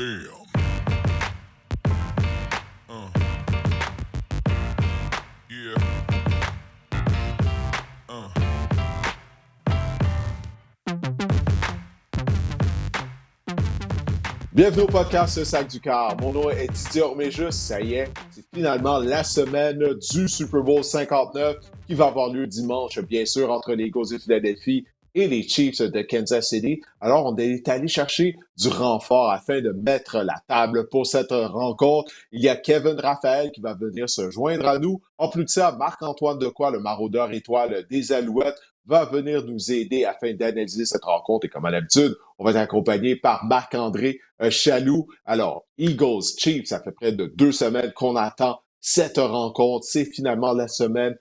Damn. Yeah. Bienvenue au podcast Sac du Car. Mon nom est Didier Orméjus. Ça y est, c'est finalement la semaine du Super Bowl 59 qui va avoir lieu dimanche, bien sûr, entre les Eagles de Philadelphie et les Chiefs de Kansas City. Alors, on est allé chercher du renfort afin de mettre la table pour cette rencontre. Il y a Kevin Raphaël qui va venir se joindre à nous. En plus de ça, Marc-Antoine Decoy, le maraudeur étoile des Alouettes, va venir nous aider afin d'analyser cette rencontre. Et comme à l'habitude, on va être accompagné par Marc-André Chaloux. Alors, Eagles, Chiefs, ça fait près de 2 semaines qu'on attend cette rencontre. C'est finalement la semaine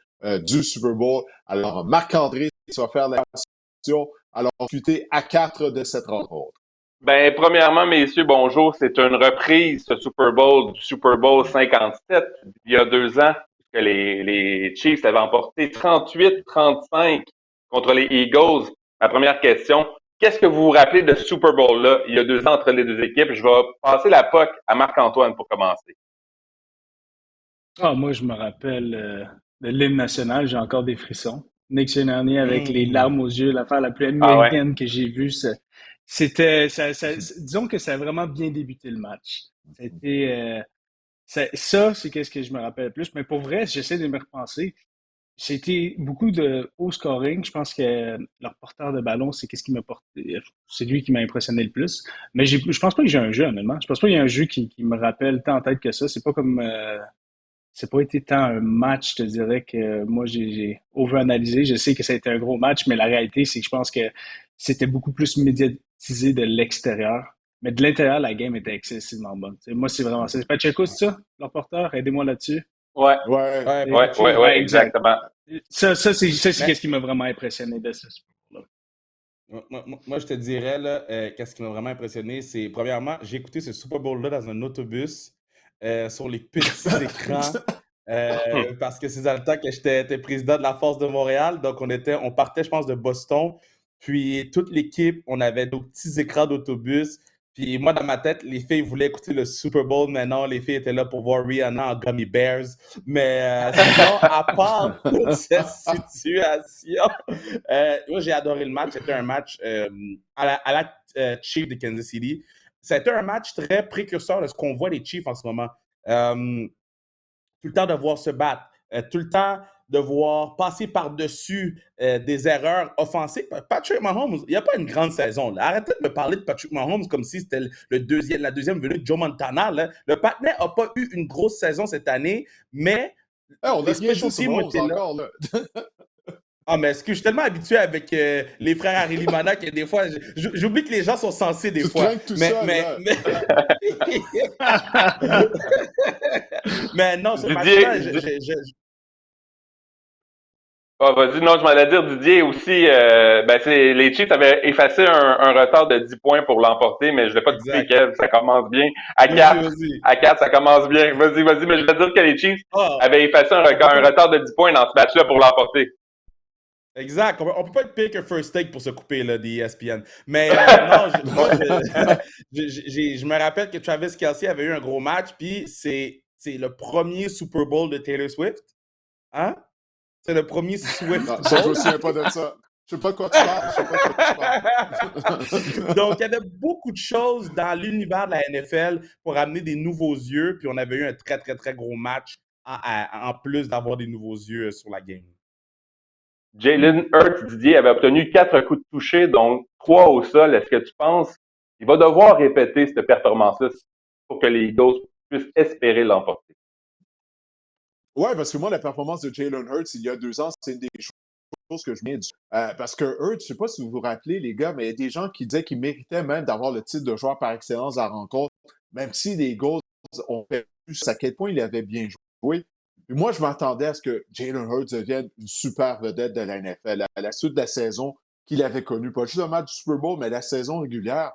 du Super Bowl. Alors, Marc-André, tu vas faire la question. Alors, discuter à 4 de cette rencontre. Ben, premièrement, messieurs, bonjour. C'est une reprise, ce Super Bowl, du Super Bowl 57, il y a 2 ans, que les Chiefs avaient emporté 38-35 contre les Eagles. Ma première question, qu'est-ce que vous vous rappelez de ce Super Bowl-là, il y a 2 ans entre les deux équipes? Je vais passer la POC à Marc-Antoine pour commencer. Moi, je me rappelle de l'hymne national, j'ai encore des frissons. Nick Sirianni avec les larmes aux yeux, l'affaire la plus américaine que j'ai vue. Disons que ça a vraiment bien débuté le match. Ça, c'est qu'est-ce que je me rappelle le plus. Mais pour vrai, j'essaie de me repenser. C'était beaucoup de haut scoring. Je pense que leur porteur de ballon, c'est lui qui m'a impressionné le plus. Mais je pense pas que j'ai un jeu, honnêtement. Je pense pas qu'il y a un jeu qui me rappelle tant en tête que ça. C'est pas comme c'est pas été tant un match, je te dirais, que moi j'ai over-analysé. Je sais que ça a été un gros match, mais la réalité, c'est que je pense que c'était beaucoup plus médiatisé de l'extérieur. Mais de l'intérieur, la game était excessivement bonne. T'sais, moi, c'est vraiment ça. Pacheco, c'est ça, leur porteur? Aidez-moi là-dessus. Ouais, Exact. exactement. Ça, c'est ce qui m'a vraiment impressionné de ce sport-là. Moi, je te dirais, là, qu'est-ce qui m'a vraiment impressionné, c'est, premièrement, j'ai écouté ce Super Bowl-là dans un autobus sur les petits écrans parce que c'est dans le temps que j'étais président de la Force de Montréal. Donc, on partait, je pense, de Boston. Puis, toute l'équipe, on avait nos petits écrans d'autobus. Puis, moi, dans ma tête, les filles voulaient écouter le Super Bowl. Maintenant, les filles étaient là pour voir Rihanna en Gummy Bears. Mais sinon, à part toute cette situation, moi, j'ai adoré le match. C'était un match à la Chiefs de Kansas City. C'était un match très précurseur de ce qu'on voit les Chiefs en ce moment. Tout le temps de voir se battre, tout le temps de voir passer par-dessus des erreurs offensives. Patrick Mahomes, il n'y a pas une grande saison. Là. Arrêtez de me parler de Patrick Mahomes comme si c'était la deuxième venue de Joe Montana. Là. Le Patinet n'a pas eu une grosse saison cette année, mais on a bien dit sur Mahomes encore, là. Mais est-ce que je suis tellement habitué avec les frères Harry Limana que des fois, j'oublie que les gens sont censés des fois. Mais non, ce match-là, vas-y, non, je m'allais dire, Didier, aussi, les Chiefs avaient effacé un retard de 10 points pour l'emporter, mais je ne l'ai pas dit, Kev, ça commence bien. À 4, ça commence bien. Vas-y, mais je vais dire que les Chiefs avaient effacé un retard de 10 points dans ce match-là pour l'emporter. Exact. On peut pas être pire que First Take pour se couper là, des ESPN. Mais non, je me rappelle que Travis Kelce avait eu un gros match, puis c'est le premier Super Bowl de Taylor Swift. Hein? C'est le premier Swift Bowl. Je me souviens pas de ça. Je sais pas de quoi tu parles. Donc, il y avait beaucoup de choses dans l'univers de la NFL pour amener des nouveaux yeux, puis on avait eu un très, très, très gros match en plus d'avoir des nouveaux yeux sur la game. Jalen Hurts, Didier, avait obtenu 4 coups de toucher, donc 3 au sol. Est-ce que tu penses qu'il va devoir répéter cette performance-là pour que les Eagles puissent espérer l'emporter? Oui, parce que moi, la performance de Jalen Hurts il y a 2 ans, c'est une des choses que je viens du. Parce que Hurts, je ne sais pas si vous vous rappelez, les gars, mais il y a des gens qui disaient qu'il méritait même d'avoir le titre de joueur par excellence à la rencontre, même si les Eagles ont perdu à quel point il avait bien joué. Et moi, je m'attendais à ce que Jalen Hurts devienne une super vedette de la NFL à la suite de la saison qu'il avait connue. Pas juste un match du Super Bowl, mais la saison régulière.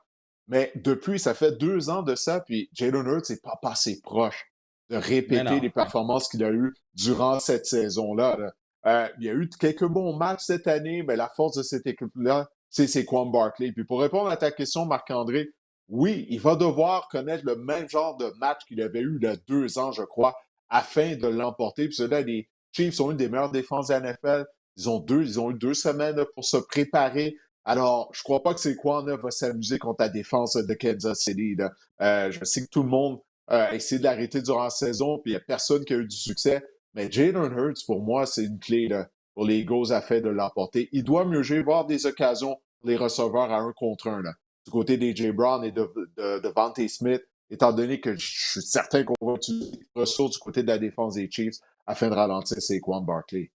Mais depuis, ça fait 2 ans de ça, puis Jalen Hurts n'est pas passé proche de répéter les performances qu'il a eues durant cette saison-là. Il y a eu quelques bons matchs cette année, mais la force de cette équipe-là, c'est Saquon Barkley. Puis pour répondre à ta question, Marc-André, oui, il va devoir connaître le même genre de match qu'il avait eu il y a 2 ans, je crois, afin de l'emporter. Puis ceux-là, les Chiefs ont une des meilleures défenses de la NFL. Ils ont eu 2 semaines pour se préparer. Alors, je crois pas que Saquon va s'amuser contre la défense de Kansas City, là. Je sais que tout le monde a essayé de l'arrêter durant la saison, puis il n'y a personne qui a eu du succès. Mais Jalen Hurts, pour moi, c'est une clé là, pour les Eagles afin de l'emporter. Il doit mieux jouer, voir des occasions pour les receveurs à 1 contre 1 là, du côté des J. Brown et de Devontae Smith, étant donné que je suis certain qu'on va utiliser des ressources du côté de la défense des Chiefs afin de ralentir Saquon Barkley.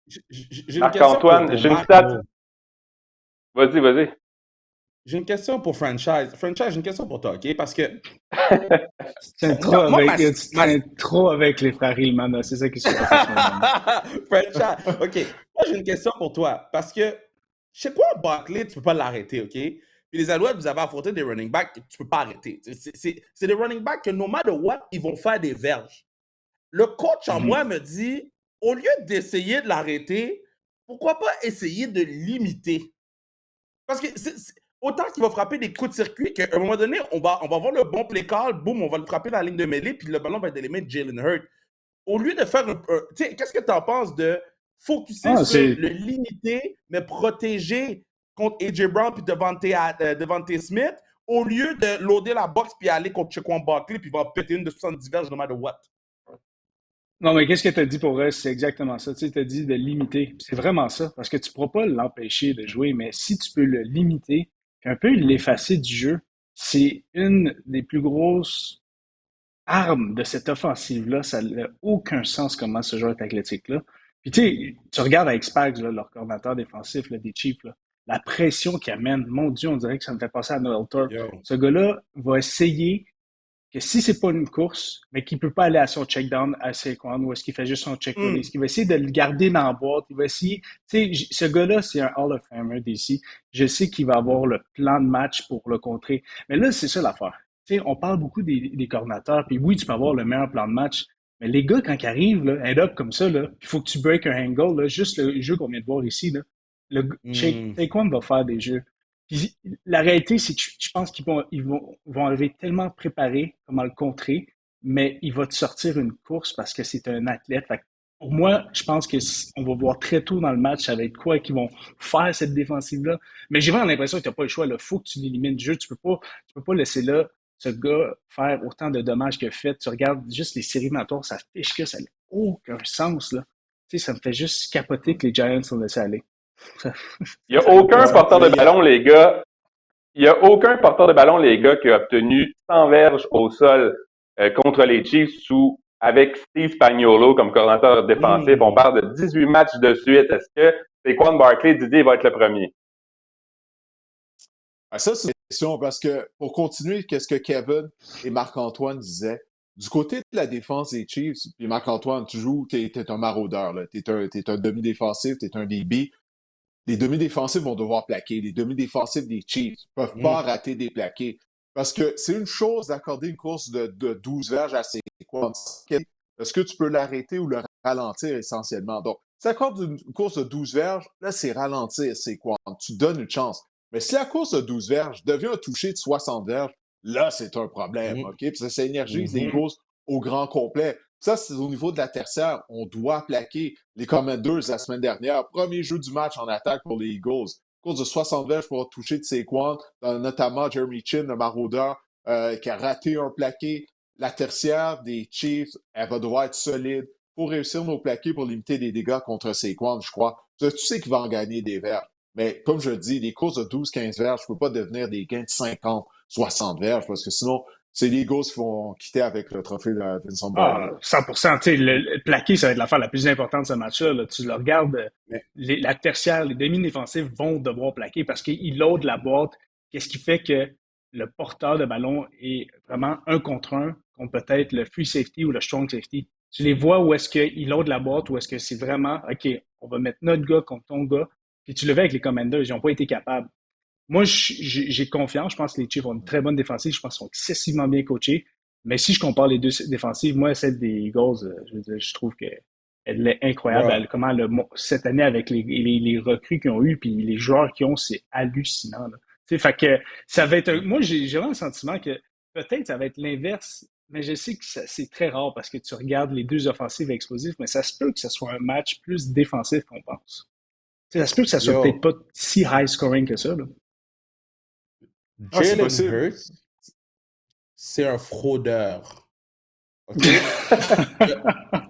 J'ai une question Marc-Antoine, pour j'ai une Marc. stat. Vas-y, vas-y. J'ai une question pour Franchise. Franchise, j'ai une question pour toi, OK? Parce que Tu tiens trop moi, avec, tu tiens trop avec les frères Hillman, là. C'est ça qui se passe en ce moment. Franchise, OK. Moi, j'ai une question pour toi. Parce que, je sais quoi, Barkley, tu peux pas l'arrêter, OK? Puis les Alouettes, vous avez affronté des running backs que tu peux pas arrêter. C'est des running backs que, no matter what, ils vont faire des verges. Le coach en moi me dit, au lieu d'essayer de l'arrêter, pourquoi pas essayer de limiter? Parce que autant qu'il va frapper des coups de circuit qu'à un moment donné, on va avoir le bon play call, boum, on va le frapper dans la ligne de mêlée, puis le ballon va être dans les mains de Jalen Hurts. Au lieu de faire tu sais, qu'est-ce que tu en penses de focuser sur le limiter, mais protéger contre AJ Brown puis Devontae Smith, au lieu de loader la boxe puis aller contre Saquon Barkley puis il va en péter une de 70 verges no matter what? Non, mais qu'est-ce que tu as dit pour eux? C'est exactement ça. Tu sais, tu as dit de limiter. C'est vraiment ça. Parce que tu ne pourras pas l'empêcher de jouer, mais si tu peux le limiter, puis un peu l'effacer du jeu, c'est une des plus grosses armes de cette offensive-là. Ça n'a aucun sens comment ce joueur est athlétique-là. Puis tu sais, tu regardes avec Spags, là, leur coordinateur défensif là, des Chiefs, là, la pression qu'il amène. Mon Dieu, on dirait que ça me fait penser à Noel Thorpe. Ce gars-là va essayer que si c'est pas une course, mais qu'il peut pas aller à son check-down à Saquon, ou est-ce qu'il fait juste son check-release, qu'il va essayer de le garder dans la boîte, il va essayer, tu sais, ce gars-là, c'est un Hall of Famer d'ici. Je sais qu'il va avoir le plan de match pour le contrer. Mais là, c'est ça l'affaire. Tu sais, on parle beaucoup des coordinateurs, puis oui, tu peux avoir le meilleur plan de match, mais les gars, quand ils arrivent, là, head up comme ça, là, il faut que tu break un angle, là, juste le jeu qu'on vient de voir ici, là, Saquon va faire des jeux. Puis, la réalité, c'est que je pense qu'ils vont arriver tellement préparés comment le contrer, mais il va te sortir une course parce que c'est un athlète. Fait que pour moi, je pense que on va voir très tôt dans le match ça va être quoi qu'ils vont faire cette défensive-là. Mais j'ai vraiment l'impression que tu n'as pas le choix. Il faut que tu l'élimines du jeu. Tu peux pas laisser là ce gars faire autant de dommages qu'il a fait. Tu regardes juste les séries éliminatoires, ça fiche que ça n'a aucun sens. Là. Tu sais, ça me fait juste capoter que les Giants sont laissés aller. Il n'y a aucun porteur de ballon, les gars. Il n'y a aucun porteur de ballon, les gars, qui a obtenu 100 verges au sol contre les Chiefs avec Steve Spagnuolo comme coordinateur défensif. On parle de 18 matchs de suite. Est-ce que Saquon Barkley, Didier, va être le premier? Ça, c'est une question parce que pour continuer, qu'est-ce que Kevin et Marc-Antoine disaient, du côté de la défense des Chiefs, puis Marc-Antoine, tu joues, t'es un maraudeur, t'es un demi-défensif, t'es un DB. Les demi-défensifs vont devoir plaquer. Les demi-défensifs des Chiefs ne peuvent pas rater des plaqués. Parce que c'est une chose d'accorder une course de 12 verges à Saquon. Est-ce que tu peux l'arrêter ou le ralentir essentiellement? Donc, si tu accordes une course de 12 verges, là, c'est ralentir Saquon. Tu donnes une chance. Mais si la course de 12 verges devient un toucher de 60 verges, là, c'est un problème. OK? Puis ça énergise les Eagles au grand complet. Ça, c'est au niveau de la tertiaire. On doit plaquer les Commanders la semaine dernière. Premier jeu du match en attaque pour les Eagles. Course de 60 verges pour toucher de Saquon, notamment Jeremy Chin, le maraudeur, qui a raté un plaqué. La tertiaire des Chiefs, elle va devoir être solide pour réussir nos plaqués pour limiter les dégâts contre Saquon, je crois. Tu sais qu'il va en gagner des verges. Mais comme je le dis, les courses de 12-15 verges ne peuvent pas devenir des gains de 50, 60 verges parce que sinon, c'est les Eagles qui vont quitter avec le trophée de Vincent Boyle. 100%. Tu sais, le plaqué, ça va être l'affaire la plus importante de ce match-là. Là. Tu le regardes, la tertiaire, les demi-défensifs vont devoir plaquer parce qu'ils loadent la boîte. Qu'est-ce qui fait que le porteur de ballon est vraiment un contre un peut-être le free safety ou le strong safety. Tu les vois où est-ce qu'ils loadent la boîte, où est-ce que c'est vraiment, OK, on va mettre notre gars contre ton gars. Puis tu le vois avec les Commanders, ils n'ont pas été capables. Moi, j'ai confiance. Je pense que les Chiefs ont une très bonne défensive. Je pense qu'ils sont excessivement bien coachés. Mais si je compare les deux défensives, moi, celle des Eagles, je trouve qu'elle est incroyable. Cette année, avec les recrues qu'ils ont eues puis les joueurs qu'ils ont, c'est hallucinant. Là. Tu sais, fait que ça va être moi, j'ai vraiment le sentiment que peut-être ça va être l'inverse, mais je sais que c'est très rare parce que tu regardes les deux offensives et explosives, mais ça se peut que ce soit un match plus défensif qu'on pense. Tu sais, ça se peut que ça soit peut-être Yo, pas si high scoring que ça, là. Ah, c'est Jalen possible. Hurts, c'est un fraudeur. OK?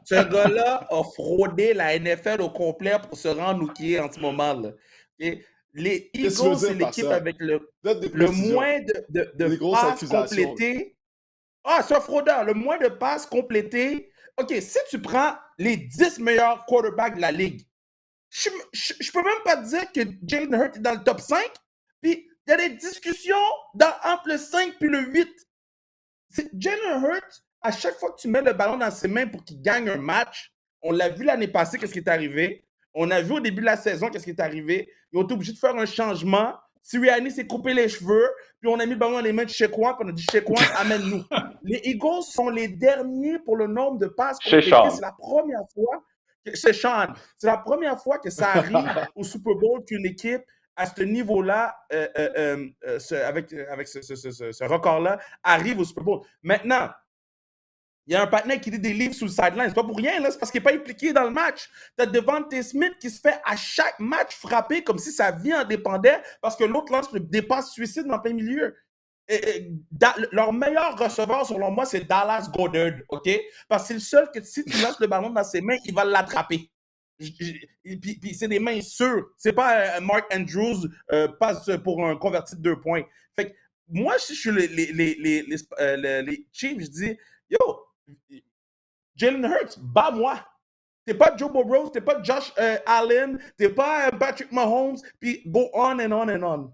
Ce gars-là a fraudé la NFL au complet pour se rendre où il est en ce moment. Là. OK? Les Qu'est-ce que tu veux Eagles, c'est dire par l'équipe ça? avec Donne des le précisions. moins de Des grosses passes accusations. complétées. Ah, c'est un fraudeur. Le moins de passes complétées. OK, si tu prends les 10 meilleurs quarterbacks de la ligue, je peux même pas te dire que Jalen Hurts est dans le top 5. Puis il y a des discussions entre le 5 et le 8. Jalen Hurts, à chaque fois que tu mets le ballon dans ses mains pour qu'il gagne un match, on l'a vu l'année passée, qu'est-ce qui est arrivé. On a vu au début de la saison, qu'est-ce qui est arrivé. Ils ont été obligés de faire un changement. Sirianni s'est coupé les cheveux, puis on a mis le ballon dans les mains de Shequan, puis on a dit Shequan, amène-nous. Les Eagles sont les derniers pour le nombre de passes Chez complétées. Sean. C'est la première fois c'est Sean. C'est la première fois que ça arrive au Super Bowl qu'une équipe à ce niveau-là, avec ce record-là, arrive au Super Bowl. Maintenant, il y a un partenaire qui lit des livres sous le sideline. C'est pas pour rien, là. C'est parce qu'il n'est pas impliqué dans le match. Tu as Devontae Smith qui se fait à chaque match frapper comme si sa vie en dépendait parce que l'autre lance des passes suicides en plein milieu. Leur meilleur receveur, selon moi, c'est Dallas Goedert, OK? Parce que c'est le seul que si tu lances le ballon dans ses mains, il va l'attraper. Puis c'est des mains sûres. C'est pas Mark Andrews passe pour un converti de 2 points. Fait que moi, si je suis les Chiefs, je dis, yo, Jalen Hurts, bats-moi. T'es pas Joe Burrow, t'es pas Josh Allen, t'es pas Patrick Mahomes, puis go on and on and on.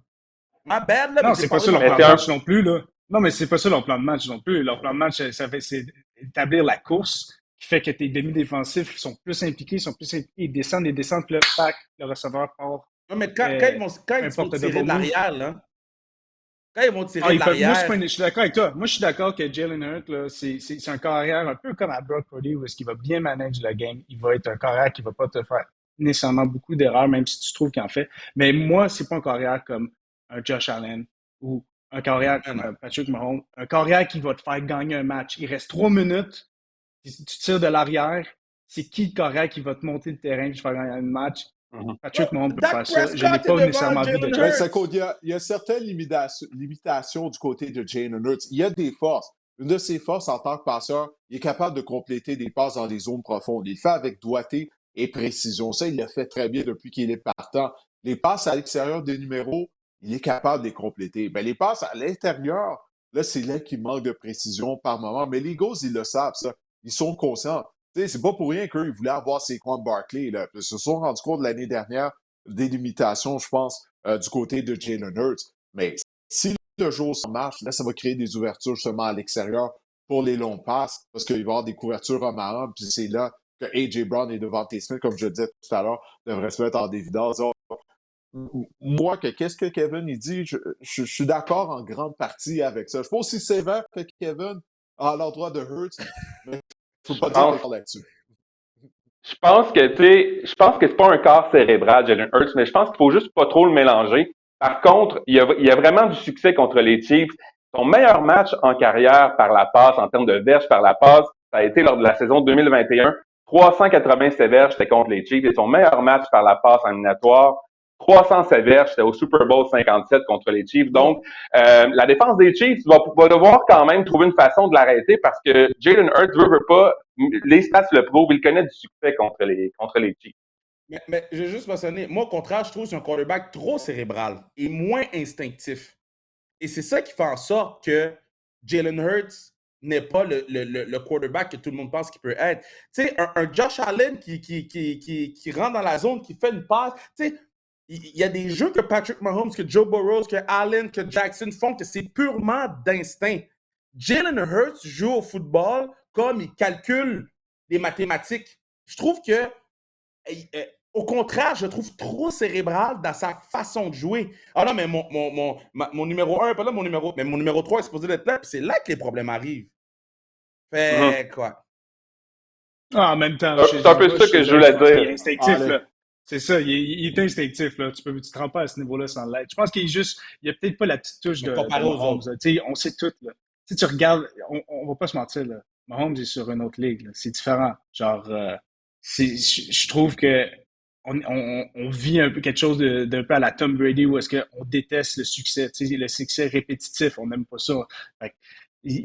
My bad, là, Non, mais c'est pas ça leur Mais plan c'est de un... match non plus, là. Non, mais c'est pas ça leur plan de match non plus. Leur plan de match, c'est établir la course qui fait que tes demi-défensifs sont plus impliqués, ils descendent, puis le pack, le receveur part. Non, mais quand ils vont tirer de l'arrière, là, quand ils vont tirer de l'arrière. Je suis d'accord avec toi. Moi, je suis d'accord que Jalen Hurts, là, c'est un carrière un peu comme à Brock Purdy, où est-ce qu'il va bien manager la game. Il va être un carrière qui va pas te faire nécessairement beaucoup d'erreurs, même si tu trouves qu'il en fait. Mais moi, c'est pas un carrière comme un Josh Allen ou un carrière comme un Patrick Mahomes. Un carrière qui va te faire gagner un match. Il reste 3 minutes, tu tires de l'arrière. C'est qui le carrière qui va te monter le terrain et te faire gagner un match? Patrick Mahomes peut faire ça. Je n'ai pas nécessairement vu de Ben, il y a certaines limitations du côté de Jalen Hurts. Il y a des forces. Une de ses forces en tant que passeur, il est capable de compléter des passes dans des zones profondes. Il le fait avec doigté et précision. Ça, il le fait très bien depuis qu'il est partant. Les passes à l'extérieur des numéros, il est capable de les compléter. Ben, les passes à l'intérieur, là, c'est là qu'il manque de précision par moment. Mais les Eagles, ils le savent, ça. Ils sont conscients. Tu sais, c'est pas pour rien qu'eux, ils voulaient avoir Saquon Barkley. Là. Ils se sont rendus compte l'année dernière des limitations, je pense, du côté de Jalen Hurts. Mais si le jour ça marche, là, ça va créer des ouvertures justement à l'extérieur pour les longs passes, parce qu'il va y avoir des couvertures en marrant, puis c'est là que A.J. Brown et Devontae Smith, comme je le disais tout à l'heure, devraient se mettre en évidence. Moi, qu'est-ce que Kevin il dit, je suis d'accord en grande partie avec ça. Je suis pas aussi sévère que Kevin à l'endroit de Hurts, mais il ne faut pas dire d'accord là-dessus. Je pense que, tu sais, je pense que c'est pas un corps cérébral, Jalen Hurts, mais je pense qu'il faut juste pas trop le mélanger. Par contre, il y a vraiment du succès contre les Chiefs. Son meilleur match en carrière par la passe, en termes de verges par la passe, ça a été lors de la saison 2021. 387 verges, c'était contre les Chiefs. Et son meilleur match par la passe en éliminatoire, 307 verges, c'était au Super Bowl 57 contre les Chiefs. Donc, la défense des Chiefs va devoir quand même trouver une façon de l'arrêter parce que Jalen Hurts veut pas. Les stats le prouvent, il connaît du succès contre les Chiefs. Mais je vais juste mentionner, moi, au contraire, je trouve que c'est un quarterback trop cérébral et moins instinctif. Et c'est ça qui fait en sorte que Jalen Hurts n'est pas le quarterback que tout le monde pense qu'il peut être. Tu sais, un Josh Allen qui rentre dans la zone, qui fait une passe, tu sais, il y a des jeux que Patrick Mahomes, que Joe Burrow, que Allen, que Jackson font, que c'est purement d'instinct. Jalen Hurts joue au football comme il calcule les mathématiques. Je trouve que au contraire, je le trouve trop cérébral dans sa façon de jouer. Ah non, mais mon numéro 1 pas là, mais mon numéro 3 est supposé être là, puis c'est là que les problèmes arrivent. Fait quoi? Ah, en même temps, C'est un peu ça que je voulais dire. instinctif, là. C'est ça, il est instinctif, là. Tu te rends pas à ce niveau-là sans l'être. Je pense qu'il est juste, il a peut-être pas la petite touche Mais de comparé aux Mahomes, autres. là. Tu sais, on sait tout, là. Tu regardes, on va pas se mentir, là. Mahomes est sur une autre ligue, là. C'est différent. Genre, je trouve que on vit un peu quelque chose d'un peu à la Tom Brady où est-ce qu'on déteste le succès, tu sais, le succès répétitif, on n'aime pas ça. Fait que,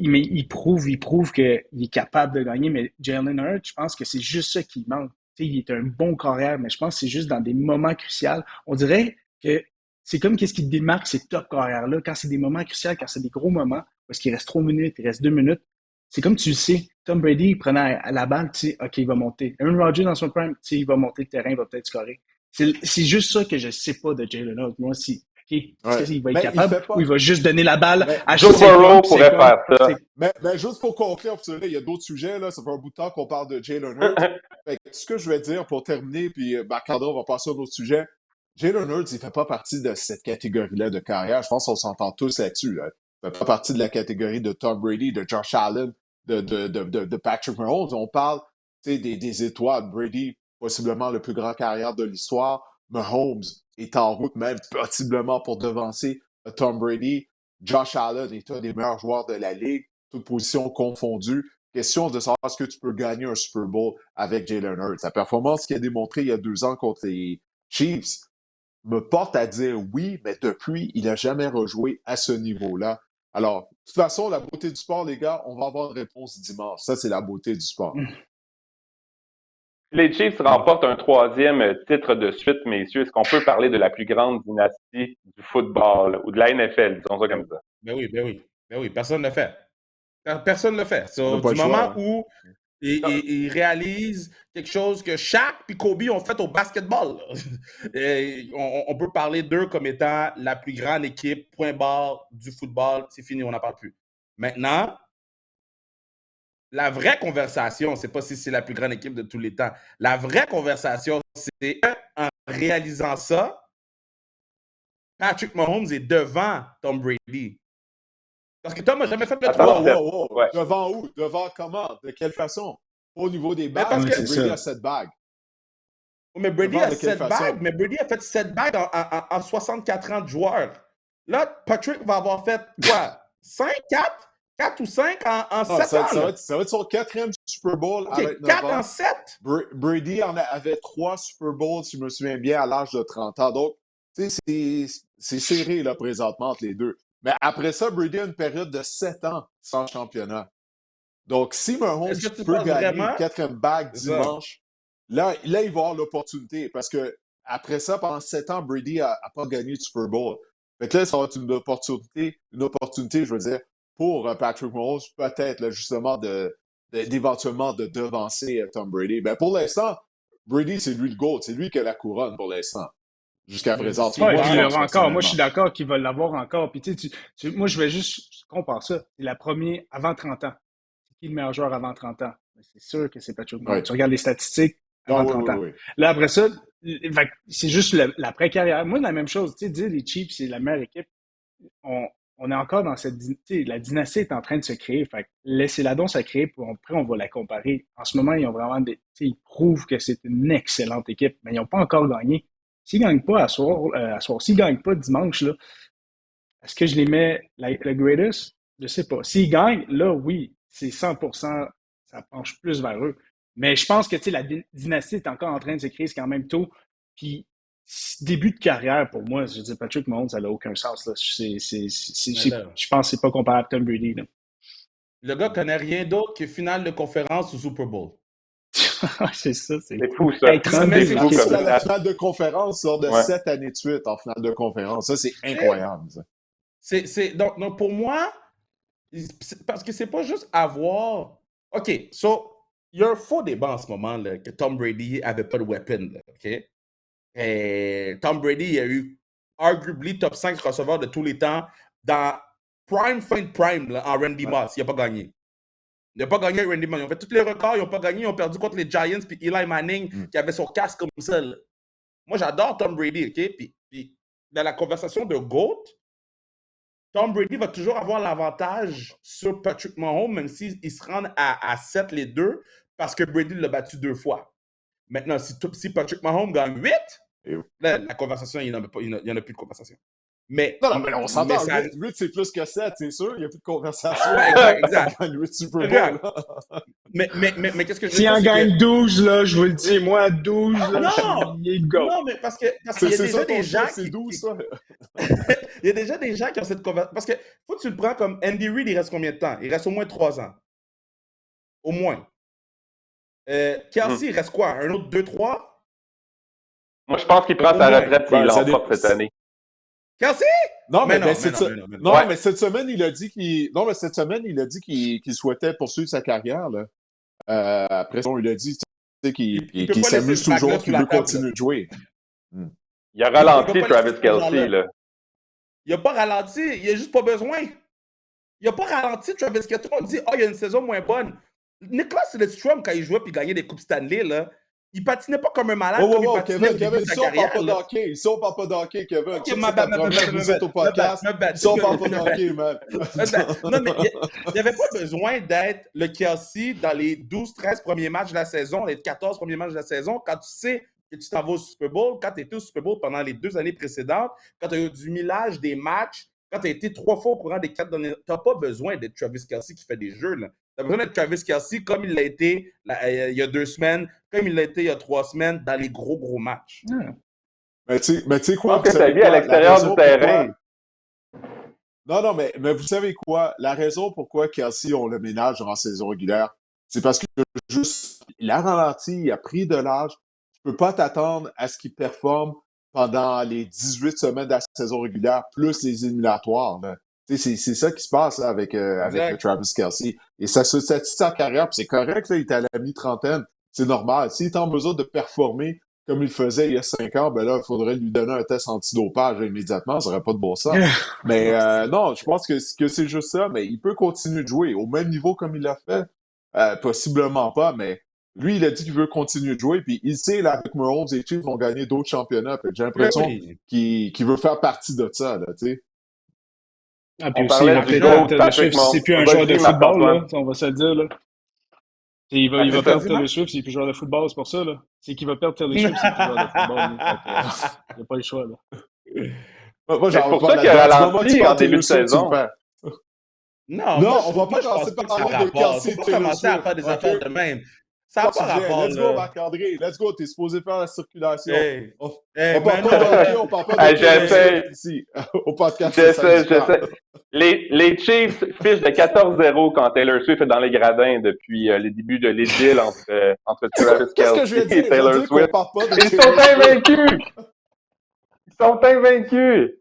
mais il prouve qu'il est capable de gagner, mais Jalen Hurts, je pense que c'est juste ça qui manque. Tu sais, il est un bon carrière, mais je pense que c'est juste dans des moments cruciaux. On dirait que c'est comme qu'est-ce qui démarque ces top carrières-là, quand c'est des moments cruciaux, quand c'est des gros moments, parce qu'il reste 3 minutes, il reste 2 minutes. C'est comme tu le sais, Tom Brady, il prenait à la balle, tu sais, OK, il va monter. Aaron Rodgers dans son prime, tu sais, il va monter le terrain, il va peut-être scorer. C'est juste ça que je sais pas de Jalen Hurts. Moi, si, OK, est-ce Ouais. qu'il va être Mais il capable fait ou il pas. va juste donner la balle Mais, à Joe Saquon, Burrow puis pourrait Saquon, faire ça. mais juste pour conclure, parce que là, il y a d'autres sujets, là, ça fait un bout de temps qu'on parle de Jalen Hurts. Fait que ce que je vais dire pour terminer, puis Marc-André, on va passer à d'autres sujets. Jalen Hurts, il fait pas partie de cette catégorie-là de carrière. Je pense qu'on s'entend tous là-dessus. Là. Il fait pas partie de la catégorie de Tom Brady, de Josh Allen, de Patrick Mahomes. On parle des étoiles. Brady, possiblement le plus grand carrière de l'histoire. Mahomes est en route même, possiblement pour devancer Tom Brady. Josh Allen est un des meilleurs joueurs de la ligue, toutes positions confondues. Question de savoir est-ce que tu peux gagner un Super Bowl avec Jalen Hurts. La performance qu'il a démontrée il y a 2 ans contre les Chiefs me porte à dire oui, mais depuis, il n'a jamais rejoué à ce niveau-là. Alors, de toute façon, la beauté du sport, les gars, on va avoir une réponse dimanche. Ça, c'est la beauté du sport. Les Chiefs remportent un troisième titre de suite, messieurs. Est-ce qu'on peut parler de la plus grande dynastie du football ou de la NFL, disons ça comme ça? Ben oui, personne ne le fait. Personne ne le fait. On n'a So, pas du le choix. moment Hein. où il réalise quelque chose que Shaq et Kobe ont fait au basketball. Et on peut parler d'eux comme étant la plus grande équipe, point barre, du football. C'est fini, on n'en parle plus. Maintenant, la vraie conversation, c'est pas si c'est la plus grande équipe de tous les temps. La vraie conversation, c'est en réalisant ça, Patrick Mahomes est devant Tom Brady. Parce que Tom n'a jamais fait le Attends, 3. Wow. Ouais. Devant où? Devant comment? De quelle façon? Au niveau des bagues, parce Oui, que- c'est Brady ça. a 7 bagues. Mais Brady Devant a de quelle 7 façon? bagues, mais Brady a fait 7 bagues en 64 ans de joueur. Là, Patrick va avoir fait quoi? 5, 4? 4 ou 5 en 7 ça ans? Là. va être son 4e Super Bowl à OK, 29 4 en ans. 7? Brady avait 3 Super Bowls, si je me souviens bien, à l'âge de 30 ans. Donc, tu sais, c'est serré là, présentement entre les deux. Mais après ça, Brady a une période de 7 ans sans championnat. Donc, si Mahomes Est-ce que tu peut penses gagner une vraiment? 4e bague C'est ça. dimanche, là, il va avoir l'opportunité. Parce que après ça, pendant 7 ans, Brady n'a pas gagné de Super Bowl. Fait que là, ça va être une opportunité, je veux dire, pour Patrick Mahomes, peut-être, là, justement, d'éventuellement de devancer Tom Brady. Ben, pour l'instant, Brady, c'est lui le GOAT. C'est lui qui a la couronne pour l'instant. Jusqu'à Mais présent. En tout cas, c'est Ouais, moi, puis je il clair. pense l'aura encore. Moi, je suis personnellement. d'accord qu'il va l'avoir encore. Puis, moi, je vais juste, je compare ça. C'est la première avant 30 ans. C'est qui le meilleur joueur avant 30 ans? Ben, c'est sûr que c'est Patrick Mahomes. Oui. Tu regardes les statistiques Ah, avant oui, 30 ans. oui, oui. Là, après ça, c'est juste l'après-carrière. Moi, la même chose. Tu sais, dire les Chiefs, c'est la meilleure équipe. On, on est encore dans cette la dynastie est en train de se créer. Fait que laissez-la donc se créer. Après, on va la comparer. En ce moment, ils ont vraiment ils prouvent que c'est une excellente équipe, mais ils n'ont pas encore gagné. S'ils ne gagnent pas s'ils ne gagnent pas dimanche, là, est-ce que je les mets le greatest? Je ne sais pas. S'ils gagnent, là, oui, c'est 100%, ça penche plus vers eux. Mais je pense que la dynastie est encore en train de se créer, c'est quand même tôt. Puis, début de carrière, pour moi, je veux dire, Patrick Mahomes, ça n'a aucun sens. Là. Mais là, Je pense que c'est pas comparable à Tom Brady. Là. le gars connaît rien d'autre que finale de conférence ou Super Bowl. C'est ça, c'est C'est fou. fou, ça. Hey, Il 32 C'est a fou marqué équipes, comme à là. la ça. finale de conférence lors de Ouais. 7 années de suite en finale de conférence. Ça, c'est incroyable. Ça. Donc, pour moi, parce que c'est pas juste avoir. OK, il y a un faux débat en ce moment là, que Tom Brady avait pas de weapon. Là, OK? Et Tom Brady a eu arguably top 5 receveurs de tous les temps dans fin de prime là, en Randy Ouais. Moss. Il n'a pas gagné. Il n'a pas gagné avec Randy Moss. Ils ont fait tous les records, ils n'ont pas gagné. Ils ont perdu contre les Giants puis Eli Manning qui avait son casque comme ça. Là. Moi, j'adore Tom Brady, OK? Puis dans la conversation de GOAT, Tom Brady va toujours avoir l'avantage sur Patrick Mahomes, même s'ils se rendent à 7 les deux, parce que Brady l'a battu 2 fois. Maintenant, si Patrick Mahomes gagne 8, Et- là, la conversation, il n'y en a plus de conversation. Mais, Non, mais on s'entend, ça... 8 c'est plus que 7, c'est sûr, il n'y a plus de conversation. Ouais, exact. Ça gagne 8 Super Bowl, Exact. là. Mais qu'est-ce que je veux S'il dire, en c'est gagne que... 12, là, je vous le dis, moi, 12, là, Non! il est le go. Non, mais parce qu'il y a C'est déjà ça des ton gens chiffre, c'est qui... 12, ça? Il y a déjà des gens qui ont cette conversation. Parce que faut que tu le prends comme Andy Reid, il reste combien de temps? Il reste au moins 3 ans. Au moins. Kelsey, il reste quoi? Un autre 2-3? Moi, je pense qu'il prend Au sa moins. retraite Ben, s'il ça l'emporte dépend. cette année. Kelsey? Non, mais, non, ben, mais cette non, se- mais non, mais non. non, Ouais. mais cette semaine, il a dit qu'il. Non, mais cette semaine, il a dit qu'il souhaitait poursuivre sa carrière, là. Après ça, il a dit tu sais, Il peut qu'il pas laisser s'amuse ce bague-là toujours, sous qu'il la veut table, là. continuer de jouer. Hmm. Il a Il ralenti va pas laisser Travis cet argent-là. Kelce, là. Il a pas ralenti, il a juste pas besoin. Il a pas ralenti Travis Kelce. Tout le monde dit, il y a une saison moins bonne. Nicolas Lidstrom, quand il jouait puis gagnait des Coupes Stanley, là, il patinait pas comme un malade Oh, comme il oh, oh, patinait au Kevin, début de ici, sa on parle carrière. pas de Là. hockey. Ici, on parle pas de hockey, Kevin. Ok, Ça, ma c'est ta bad, première visite au podcast. me bad. Ici, on parle pas de hockey, man. Non, mais il n'y avait pas besoin d'être le Kelsey dans les 12-13 premiers matchs de la saison, les 14 premiers matchs de la saison, quand tu sais que tu t'en vas au Super Bowl, quand tu étais au Super Bowl pendant les 2 années précédentes, quand tu as eu du millage des matchs, quand tu as été 3 fois au courant des 4 derniers... Tu n'as pas besoin d'être Travis Kelce qui fait des jeux. Tu as besoin d'être Travis Kelce comme il l'a été il y a 2 semaines, comme il l'a été il y a 3 semaines dans les gros matchs. Mais tu sais Je quoi, pense que vous ça savez vit à quoi? La l'extérieur raison du pourquoi... terrain. Non, mais vous savez quoi? La raison pourquoi Kelsey, on le ménage en saison régulière, c'est parce que juste, il a ralenti, il a pris de l'âge. Tu peux pas t'attendre à ce qu'il performe pendant les 18 semaines de la saison régulière, plus les éliminatoires, là. Tu sais, c'est ça qui se passe là, avec Exact. Travis Kelce. Et ça se satisfait sa carrière, puis c'est correct, là, il est à la mi-trentaine. C'est normal. S'il est en mesure de performer comme il faisait il y a 5 ans, ben là, il faudrait lui donner un test antidopage immédiatement, ça n'aurait pas de bon sens. Mais non, je pense que c'est juste ça, mais il peut continuer de jouer au même niveau comme il l'a fait. Possiblement pas, mais lui, il a dit qu'il veut continuer de jouer, puis il sait, là, avec Mahomes et Chiefs vont gagner d'autres championnats. Fait que j'ai l'impression Oui. qu'il veut faire partie de ça, là, tu sais. Ah, puis On aussi, parlait en du fait, GOAT, Taylor Patrick Swift, c'est Mahomes. plus un joueur de Vas-y, football, là, Marc-Antoine. on va se le dire, là. Il va c'est ça. perdre Taylor Swift, c'est plus joueur de football, c'est pour ça, là. C'est qu'il va perdre Taylor Swift, c'est plus joueur de football. Lui. Fait que, il n'y a pas le choix, là. Moi, C'est j'ai pour envie ça de qu'il a faire la moment que tu ralenti en parles début Taylor de Swift, tu le saison. fais. Non, Non, moi, on va pas je pense commencer pas par que ça a parler de rapport. Kelsey Faut pas Taylor commencer à Swift, faire des OK? affaires de même. Ça n'a Pas pas de sujet. rapport, Let's go, là. Marc-André. Let's go, t'es supposé faire la circulation. Hey, On hey, parle mais pas de non, hockey, là. on parle pas de Hey, Taylor j'essaie. Swift ici. Au podcast, c'est ça J'essaie, du parle. j'essaie. Les Chiefs fichent de 14-0 quand Taylor Swift est dans les gradins depuis le début de l'idylle entre Travis Qu'est-ce que je Kelce vais et dire? Je vais Taylor dire qu'on Swift. parle pas de Ils sont Taylor Swift. invaincus! Ils sont invaincus!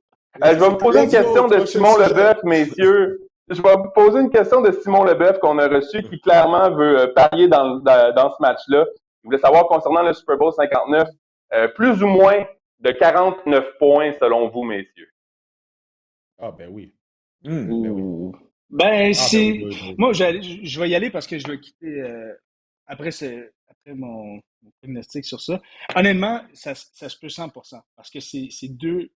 Je vais vous poser une Let's go, question de prochain Simon sujet. Leboeuf, messieurs. Je vais vous poser une question de Simon Leboeuf qu'on a reçu qui clairement veut parier dans ce match-là. Il voulait savoir concernant le Super Bowl 59, plus ou moins de 49 points selon vous, messieurs. Ah, ben oui. Hmm. Ben oui. Ben, Ah, ben oui, c'est. ben oui, ben oui. Moi, je vais y aller parce que je vais quitter après, après mon pronostic sur ça. Honnêtement, ça se peut 100% parce que c'est deux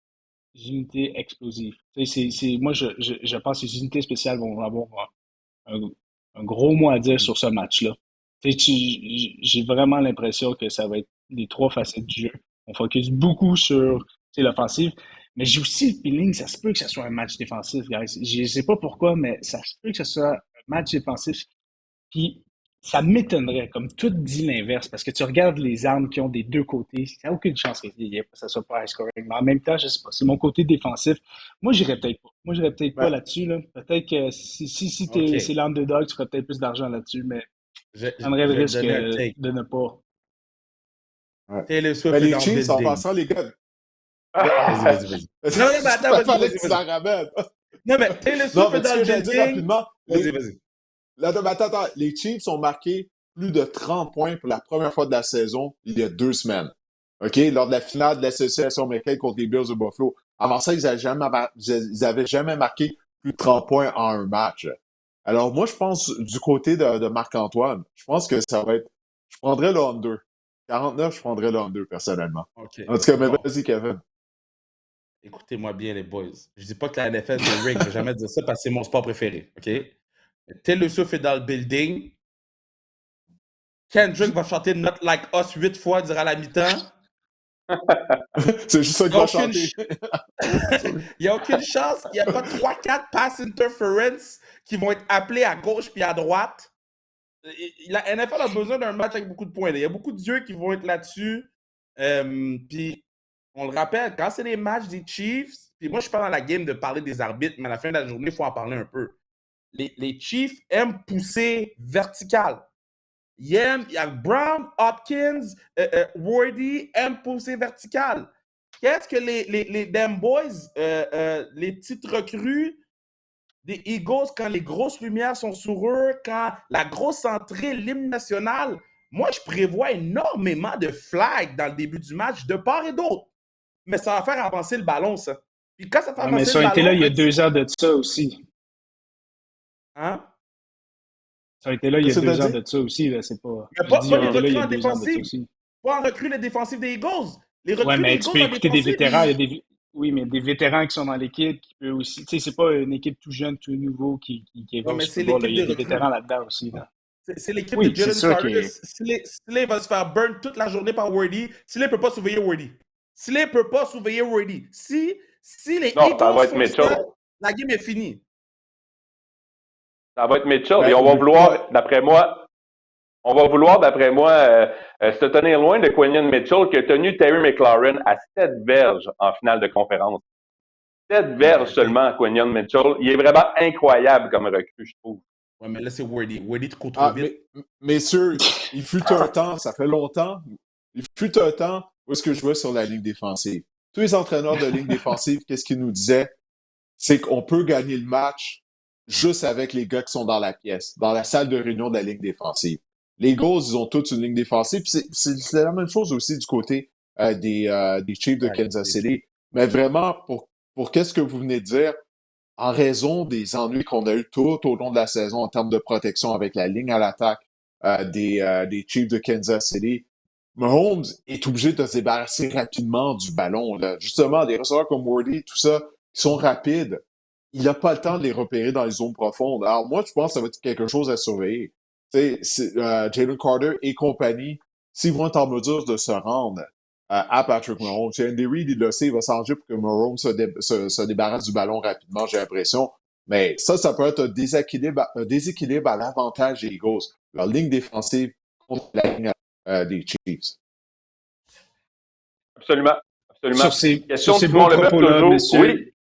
unités explosives. Tu sais, moi, je pense que les unités spéciales vont avoir un, un gros mot à dire sur ce match-là. Tu sais, j'ai vraiment l'impression que ça va être les 3 facettes du jeu. On focus beaucoup sur tu sais, l'offensive, mais j'ai aussi le feeling que ça se peut que ce soit un match défensif, guys. Je sais pas pourquoi, mais ça se peut que ce soit un match défensif. Puis ça m'étonnerait, comme tout dit l'inverse, parce que tu regardes les armes qui ont des deux côtés, ça n'a aucune chance que ça soit pas high scoring. Mais en même temps, je sais pas, c'est mon côté défensif. Moi, j'irais peut-être pas. Moi, j'irais peut-être pas Ben, là-dessus. Là. Peut-être que si OK. c'est l'underdog, tu ferais peut-être plus d'argent là-dessus, mais Je je prendrais le vais te risque donner un take. de ne pas. ouais. Taylor Swift Ben, est les dans le Chiefs, en building. passant, les gars. Vas-y. Non, mais attends, Il fallait vas-y, que tu la ramènes. Non, mais Taylor Non, Swift mais est tu sais dans ce le que j'allais dire building. rapidement? Vas-y. Là, attends. Les Chiefs ont marqué plus de 30 points pour la première fois de la saison il y a 2 semaines. OK? Lors de la finale de l'association américaine contre les Bills de Buffalo. Avant ça, ils avaient jamais marqué plus de 30 points en un match. Alors, moi, je pense, du côté de Marc-Antoine, je pense que ça va être, je prendrais le under. 49, je prendrais le under, personnellement. OK. En tout cas, mais Bon, vas-y, Kevin. écoutez-moi bien, les boys. Je dis pas que la NFL, c'est ring. Je vais jamais dire ça parce que c'est mon sport préféré. OK? Taylor Swift est dans le building. Kendrick va chanter Not Like Us 8 fois durant la mi-temps. C'est juste ça Il qu'il n'y a va aucune, chanter. il y a aucune chance. Il n'y a pas 3-4 pass interference qui vont être appelés à gauche puis à droite. La NFL a besoin d'un match avec beaucoup de points. Il y a beaucoup d'yeux qui vont être là-dessus. Puis, on le rappelle, quand c'est les matchs des Chiefs, puis moi, je suis pas dans la game de parler des arbitres, mais à la fin de la journée, il faut en parler un peu. Les Chiefs aiment pousser vertical. Il y a Brown, Hopkins, Wardy aiment pousser vertical. Qu'est-ce que les damn boys, les petites recrues des Eagles, quand les grosses lumières sont sur eux, quand la grosse entrée, l'hymne national, moi, je prévois énormément de flags dans le début du match, de part et d'autre. Mais ça va faire avancer le ballon, ça. Puis quand ça fait Ouais, mais avancer ça le a été là ballon, il y a 2 ans de ça aussi. hein? Ça a été là il y a Qu'est-ce que t'as 2 ans dit? de ça aussi. Là, c'est pas... Mais J'ai dit, ils pas ont les été là il y recrues a en 2 ans de ça défensive. aussi. Pas en recrues les défensives des Eagles. Les Ouais, recrues des mais tu peux Eagles en écouter des défensive, vétérans. Il y a oui, mais des vétérans qui sont dans l'équipe qui peut aussi. Tu sais, c'est pas une équipe tout jeune, tout nouveau qui va ouais, au mais Super c'est Bowl. Là. l'équipe Il y a des des vétérans recrues. là-dedans aussi. Là. C'est l'équipe Oui, de c'est Jalen ça qui Carter. est. Slay va se faire burn toute la journée par Wordy. Slay ne peut pas surveiller Wordy. Slay ne peut pas surveiller Wordy. Si les Non, ça Eagles va être font Mitchell. ça, la game est finie. Ça va être Mitchell. Ben, Et on va vouloir, ouais. d'après moi, se tenir loin de Quinion Mitchell qui a tenu Terry McLaurin à 7 verges en finale de conférence. 7 Ouais, verges seulement, Quinion Mitchell. Il est vraiment incroyable comme recrue, je trouve. ouais, mais là, c'est Wordy. Wordy te court trop Ah, vite. messieurs, il fut un temps, ça fait longtemps, il fut un temps où est-ce que je jouais sur la ligne défensive. Tous les entraîneurs de ligne défensive, qu'est-ce qu'ils nous disaient? C'est qu'on peut gagner le match juste avec les gars qui sont dans la pièce, dans la salle de réunion de la ligne défensive. Les Eagles, ils ont tous une ligne défensive. C'est la même chose aussi du côté des Chiefs de Ouais, Kansas c'est- City. Mais vraiment, pour qu'est-ce que vous venez de dire, en raison des ennuis qu'on a eu tout au long de la saison en termes de protection avec la ligne à l'attaque des Chiefs de Kansas City, Mahomes est obligé de se débarrasser rapidement du ballon. Là. Justement, des receveurs comme Wordy, tout ça, qui sont rapides, il n'a pas le temps de les repérer dans les zones profondes. Alors moi, je pense que ça va être quelque chose à surveiller. Tu sais, Jalen Carter et compagnie, s'ils vont être en mesure de se rendre à Patrick Mahomes, si Andy Reid, il le sait, il va s'arranger pour que Mahomes se débarrasse du ballon rapidement, j'ai l'impression. Mais ça peut être un déséquilibre à l'avantage des Eagles. Leur ligne défensive contre la ligne des Chiefs. Absolument. Absolument. Sur Question de ces beaux Simon Leboeuf, propos-là, toujours. messieurs, Oui.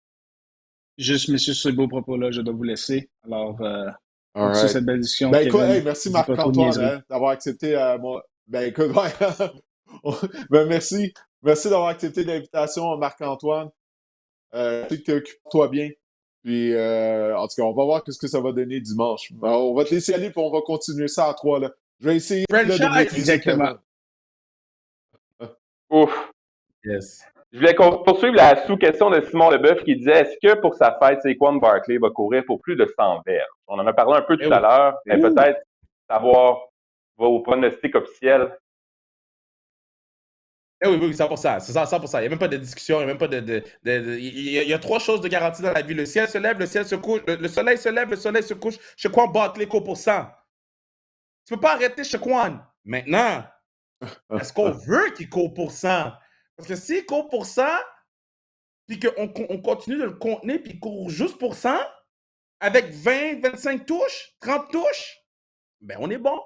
Messieurs, sur ces beaux propos-là, je dois vous laisser. Alors, All continue right. cette belle discussion, Ben écoute, Kevin. hey, merci Dis pas trop de Marc-Antoine niaiseries. hein, d'avoir accepté mon. Ben écoute, ouais. Ben merci. Merci d'avoir accepté l'invitation, Marc-Antoine. Je sais que tu occupes-toi bien. Puis en tout cas, on va voir ce que ça va donner dimanche. Ben, on va te laisser aller, puis on va continuer ça à 3 là. Je vais essayer là, de Franchise! maîtriser Exactement. Kevin. Ouf. Yes. Je voulais poursuivre la sous-question de Simon Leboeuf qui disait est-ce que pour sa fête, Saquon Barkley va courir pour plus de 100 verges? On en a parlé un peu tout Eh à oui. l'heure, mais Ouh. peut-être savoir vos pronostics officiels. Eh oui, oui, 100%. C'est ça, 100%. Il n'y a même pas de discussion, il n'y a même pas il y a 3 choses de garantie dans la vie. Le ciel se lève, le ciel se couche, le soleil se lève, le soleil se couche. Shaquan Barkley court pour 100. Tu ne peux pas arrêter Shaquan. Maintenant, est-ce qu'on veut qu'il court pour 100? Parce que s'il court pour 100, puis qu'on continue de le contenir, puis qu'il court juste pour 100, avec 20, 25 touches, 30 touches, ben on est bon.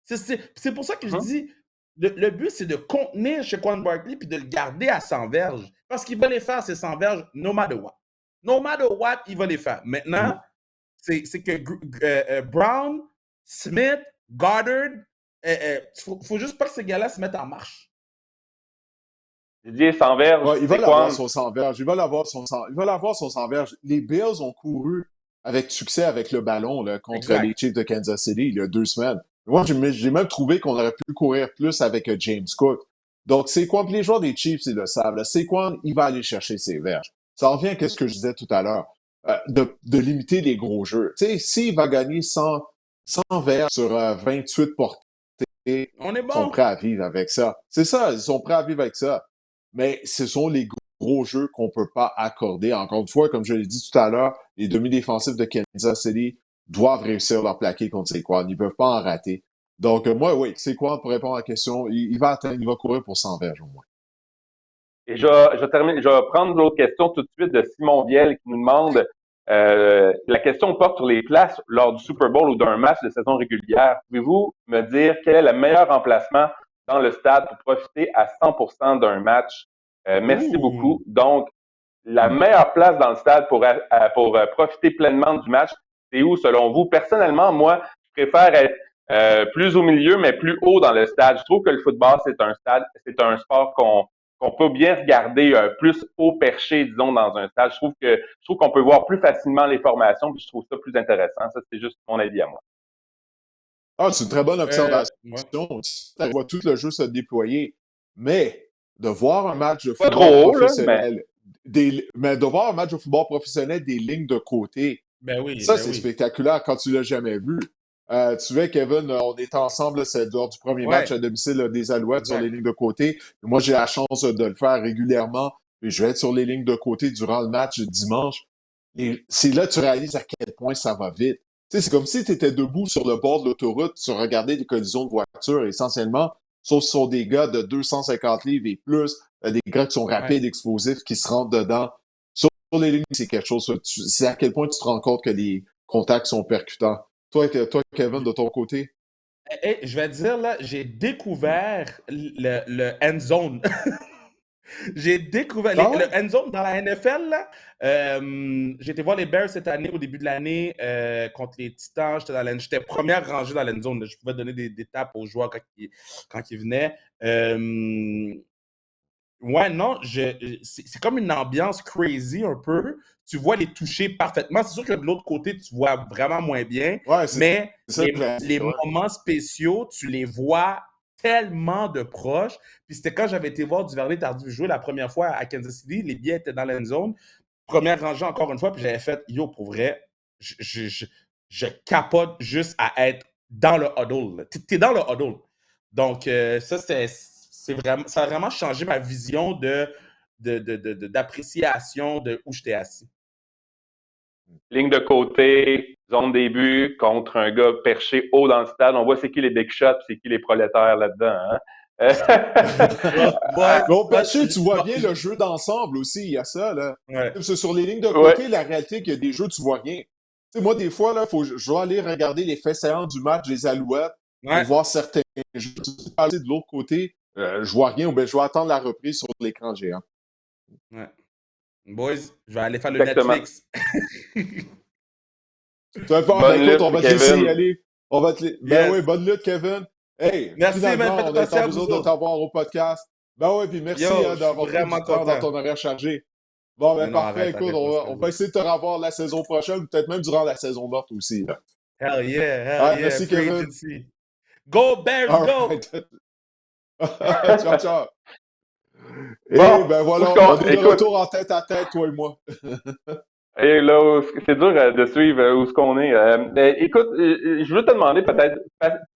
C'est pour ça que je dis, le but, c'est de contenir Shaquan Barkley puis de le garder à 100 verges. Parce qu'il va les faire, ces 100 verges, no matter what. No matter what, il va les faire. Maintenant, c'est que Brown, Smith, Goddard, faut juste pas que ces gars-là se mettent en marche. Didier 100 verges, Ouais, il va c'est l'avoir quoi? son 100 verges. Il va l'avoir son 100 verges. Les Bills ont couru avec succès avec le ballon là, contre Exact. les Chiefs de Kansas City il y a 2 semaines. Moi, j'ai même trouvé qu'on aurait pu courir plus avec James Cook. Donc, c'est quoi? Les joueurs des Chiefs, ils le savent. C'est quoi? Il va aller chercher ses verges. Ça revient à ce que je disais tout à l'heure, de limiter les gros jeux. Tu sais, s'il va gagner 100 verges sur 28 portées, On est ils sont bon. prêts à vivre avec ça. C'est ça, ils sont prêts à vivre avec ça. Mais ce sont les gros jeux qu'on peut pas accorder. Encore une fois, comme je l'ai dit tout à l'heure, les demi-défensifs de Kansas City doivent réussir leur plaqué contre Saquon. Ils peuvent pas en rater. Donc, moi, oui, c'est quoi pour répondre à la question? Il va courir pour 100 verges au moins. Et je vais prendre l'autre question tout de suite de Simon Biel qui nous demande la question porte sur les places lors du Super Bowl ou d'un match de saison régulière. Pouvez-vous me dire quel est le meilleur emplacement dans le stade pour profiter à 100% d'un match? Merci Ouh! beaucoup. Donc, la Hmm. meilleure place dans le stade pour profiter pleinement du match, c'est où selon vous? Personnellement, moi, je préfère être plus au milieu, mais plus haut dans le stade. Je trouve que le football, c'est un sport qu'on peut bien regarder plus haut perché, disons, dans un stade. Je trouve qu'on peut voir plus facilement les formations, puis je trouve ça plus intéressant. Ça, c'est juste mon avis à moi. Ah, c'est une très bonne observation. Ouais. Tu vois tout le jeu se déployer. Mais de voir un match de Pas trop football haut, là, mais professionnel, mais de voir un match de football professionnel des lignes de côté, ça, Ben c'est oui. spectaculaire quand tu l'as jamais vu. Tu vois, Kevin, on était ensemble, là, c'est lors du premier match Ouais, à domicile des Alouettes sur les exact. lignes de côté. Moi, j'ai la chance de le faire régulièrement. Et je vais être sur les lignes de côté durant le match dimanche. Et c'est là que tu réalises à quel point ça va vite. Tu sais, c'est comme si tu étais debout sur le bord de l'autoroute, tu regardais des collisions de voitures essentiellement, sauf ce sont des gars de 250 livres et plus, des gars qui sont Ouais. rapides, explosifs, qui se rentrent dedans. Sur les lignes, c'est quelque chose. C'est à quel point tu te rends compte que les contacts sont percutants. Toi, Kevin, de ton côté? Je vais te dire, là, j'ai découvert le end zone. J'ai découvert Ah le ouais? end zone dans la NFL. Là, j'ai été voir les Bears cette année, au début de l'année, contre les Titans. J'étais première rangée dans l'end zone. Là. Je pouvais donner des tapes aux joueurs quand ils venaient. Ouais, non, c'est comme une ambiance crazy un peu. Tu vois les toucher parfaitement. C'est sûr que de l'autre côté, tu vois vraiment moins bien, Ouais, c'est mais ça les, que j'ai dit, les ouais. moments spéciaux, tu les vois tellement de proches. Puis c'était quand j'avais été voir Duvernay Tardif jouer la première fois à Kansas City, les billets étaient dans la zone. Première rangée encore une fois, puis j'avais fait, yo, pour vrai, je capote juste à être dans le huddle. T'es dans le huddle. Donc, ça, ça a vraiment changé ma vision d'appréciation de où j'étais assis. Ligne de côté, zone début, contre un gars perché haut dans le stade. On voit c'est qui les big shots, c'est qui les prolétaires là-dedans. Hein? Ouais, Mais au ouais, perché, tu vois bien le jeu d'ensemble aussi, il y a ça, là. ouais, Parce que sur les lignes de Ouais. côté, la réalité, c'est qu'il y a des jeux, tu vois rien. Tu sais, moi, des fois, là, je dois aller regarder les faits saillants du match des Alouettes pour ouais, voir certains jeux. Tu sais, passer de l'autre côté, je vois rien, ou bien je vais attendre la reprise sur l'écran géant. ouais. Boys, je vais aller faire le Exactement. Netflix. Ça va faire, ben Bonne écoute, on lutte, va te laisser y Kevin. aller. Ben oui, Yes. bonne lutte, Kevin. Hey, Merci, man. Faites finalement, on est attention en à vous mesure de autres. t'avoir au podcast. Ben oui, puis merci Yo, je suis d'avoir pris du vraiment temps dans content. ton horaire chargé. Bon, ben Mais non, parfait, arrête, écoute, arrête, merci à on vous. va essayer de te revoir la saison prochaine, ou peut-être même durant la saison morte aussi, là. Hell Ouais, yeah, merci, free Kevin. agency. Go Bears, All go! right. Ciao, ciao. Et Bon, ben où est-ce voilà, on qu'on. est de Écoute, retour en tête à tête, toi et moi. et là, c'est dur de suivre où est-ce qu'on est. Écoute, je veux te demander peut-être,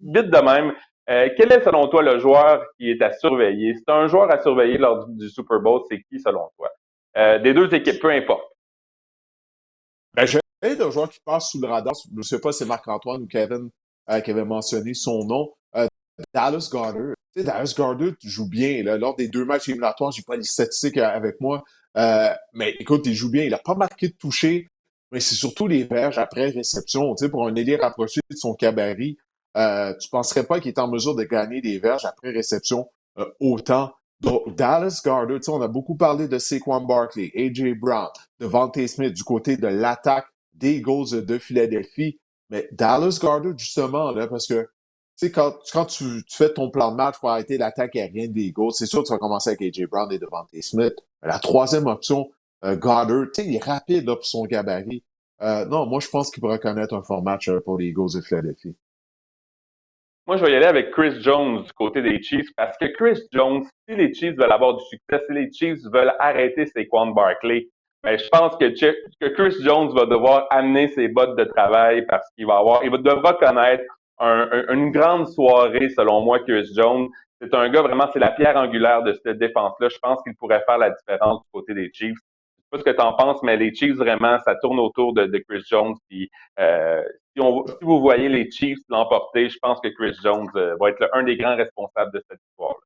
vite de même, quel est selon toi le joueur qui est à surveiller? C'est un joueur à surveiller lors du Super Bowl, c'est qui selon toi? Des deux équipes, peu importe. Ben, j'ai un joueur qui passe sous le radar. Je ne sais pas si c'est Marc-Antoine ou Kevin qui avait mentionné son nom. Dallas Goedert. Tu sais, Dallas Goedert joue bien. Là. Lors des deux matchs éliminatoires, j'ai pas les statistiques avec moi. Mais écoute, il joue bien. Il a pas marqué de toucher, mais c'est surtout les verges après réception. Tu sais, pour un ailier rapproché de son gabarit, tu penserais pas qu'il est en mesure de gagner des verges après réception autant. Donc, Dallas Goedert, tu sais, on a beaucoup parlé de Saquon Barkley, A.J. Brown, Devontae Smith du côté de l'attaque des Eagles de Philadelphie. Mais Dallas Goedert, justement, là, parce que tu sais, quand tu fais ton plan de match pour arrêter l'attaque aérienne des Eagles, c'est sûr que tu vas commencer avec A.J. Brown et Devontae Smith. La troisième option, Goddard, tu sais, il est rapide là, pour son gabarit. Non, moi, je pense qu'il pourrait connaître un fort match pour les Eagles de Philadelphie. Moi, je vais y aller avec Chris Jones du côté des Chiefs parce que Chris Jones, si les Chiefs veulent avoir du succès, si les Chiefs veulent arrêter Saquon Barkley, ben, je pense que Chris Jones va devoir amener ses bottes de travail parce devra connaître une grande soirée, selon moi, Chris Jones. C'est un gars vraiment, c'est la pierre angulaire de cette défense-là. Je pense qu'il pourrait faire la différence du côté des Chiefs. Je sais pas ce que tu en penses, mais les Chiefs, vraiment, ça tourne autour de Chris Jones. Puis, si si vous voyez les Chiefs l'emporter, je pense que Chris Jones va être un des grands responsables de cette histoire.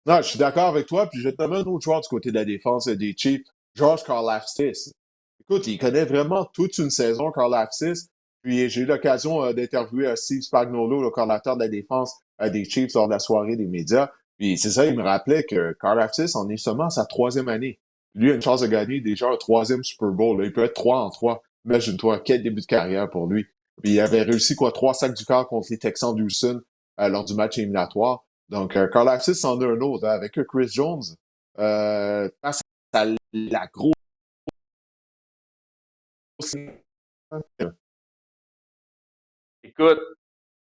Non, je suis d'accord avec toi, puis je vais te nommer un autre joueur du côté de la défense des Chiefs, George Karlaftis. Écoute, il connaît vraiment toute une saison, Karlaftis. Puis j'ai eu l'occasion d'interviewer Steve Spagnuolo, le coordinateur de la défense des Chiefs, lors de la soirée des médias. Puis c'est ça, il me rappelait que Karlaftis en est seulement à sa 3e année. Lui a une chance de gagner déjà un 3e Super Bowl. Là. Il peut être 3-3. Imagine-toi, quel début de carrière pour lui. Puis il avait réussi 3 sacs du corps contre les Texans d'Houston lors du match éliminatoire. Donc, Karlaftis en a un autre, hein, avec Chris Jones. Face à la grosse... Écoute,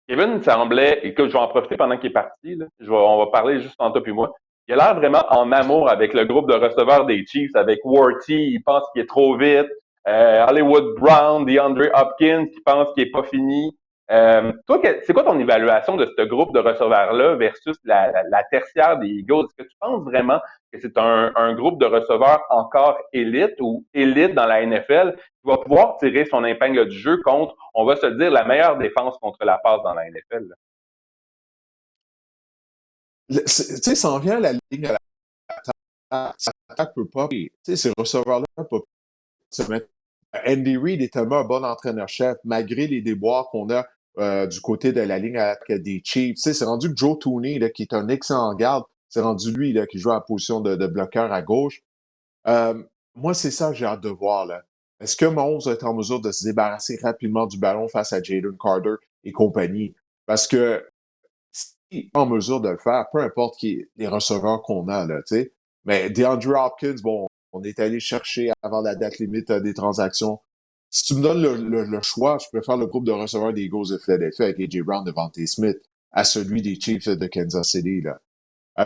Kevin semblait, écoute, je vais en profiter pendant qu'il est parti, là. On va parler juste entre toi et moi. Il a l'air vraiment en amour avec le groupe de receveurs des Chiefs, avec Worthy, il pense qu'il est trop vite, Hollywood Brown, DeAndre Hopkins, qui pense qu'il est pas fini. Toi, c'est quoi ton évaluation de ce groupe de receveurs-là versus la tertiaire des Eagles? Est-ce que tu penses vraiment que c'est un groupe de receveurs encore élite ou élite dans la NFL qui va pouvoir tirer son épingle du jeu contre, on va se le dire, la meilleure défense contre la passe dans la NFL? Là? Tu sais, ça en vient à la ligne à l'attaque peut pas. Tu sais, ces receveurs-là peuvent se mettre. Andy Reid est tellement un bon entraîneur-chef, malgré les déboires qu'on a du côté de la ligne à l'attaque des Chiefs. Tu sais, c'est rendu que Joe Tooney, là, qui est un excellent garde, c'est rendu lui là, qui joue à la position de bloqueur à gauche. Moi, c'est ça que j'ai hâte de voir. Là. Est-ce que Mahomes va être en mesure de se débarrasser rapidement du ballon face à Jalen Carter et compagnie? Parce que s'il est en mesure de le faire, peu importe les receveurs qu'on a, là, tu sais. Mais DeAndre Hopkins, bon, on est allé chercher avant la date limite des transactions. Si tu me donnes le choix, je préfère le groupe de receveurs des Eagles de Philadelphie avec A.J. Brown, Devontae Smith, à celui des Chiefs de Kansas City, là.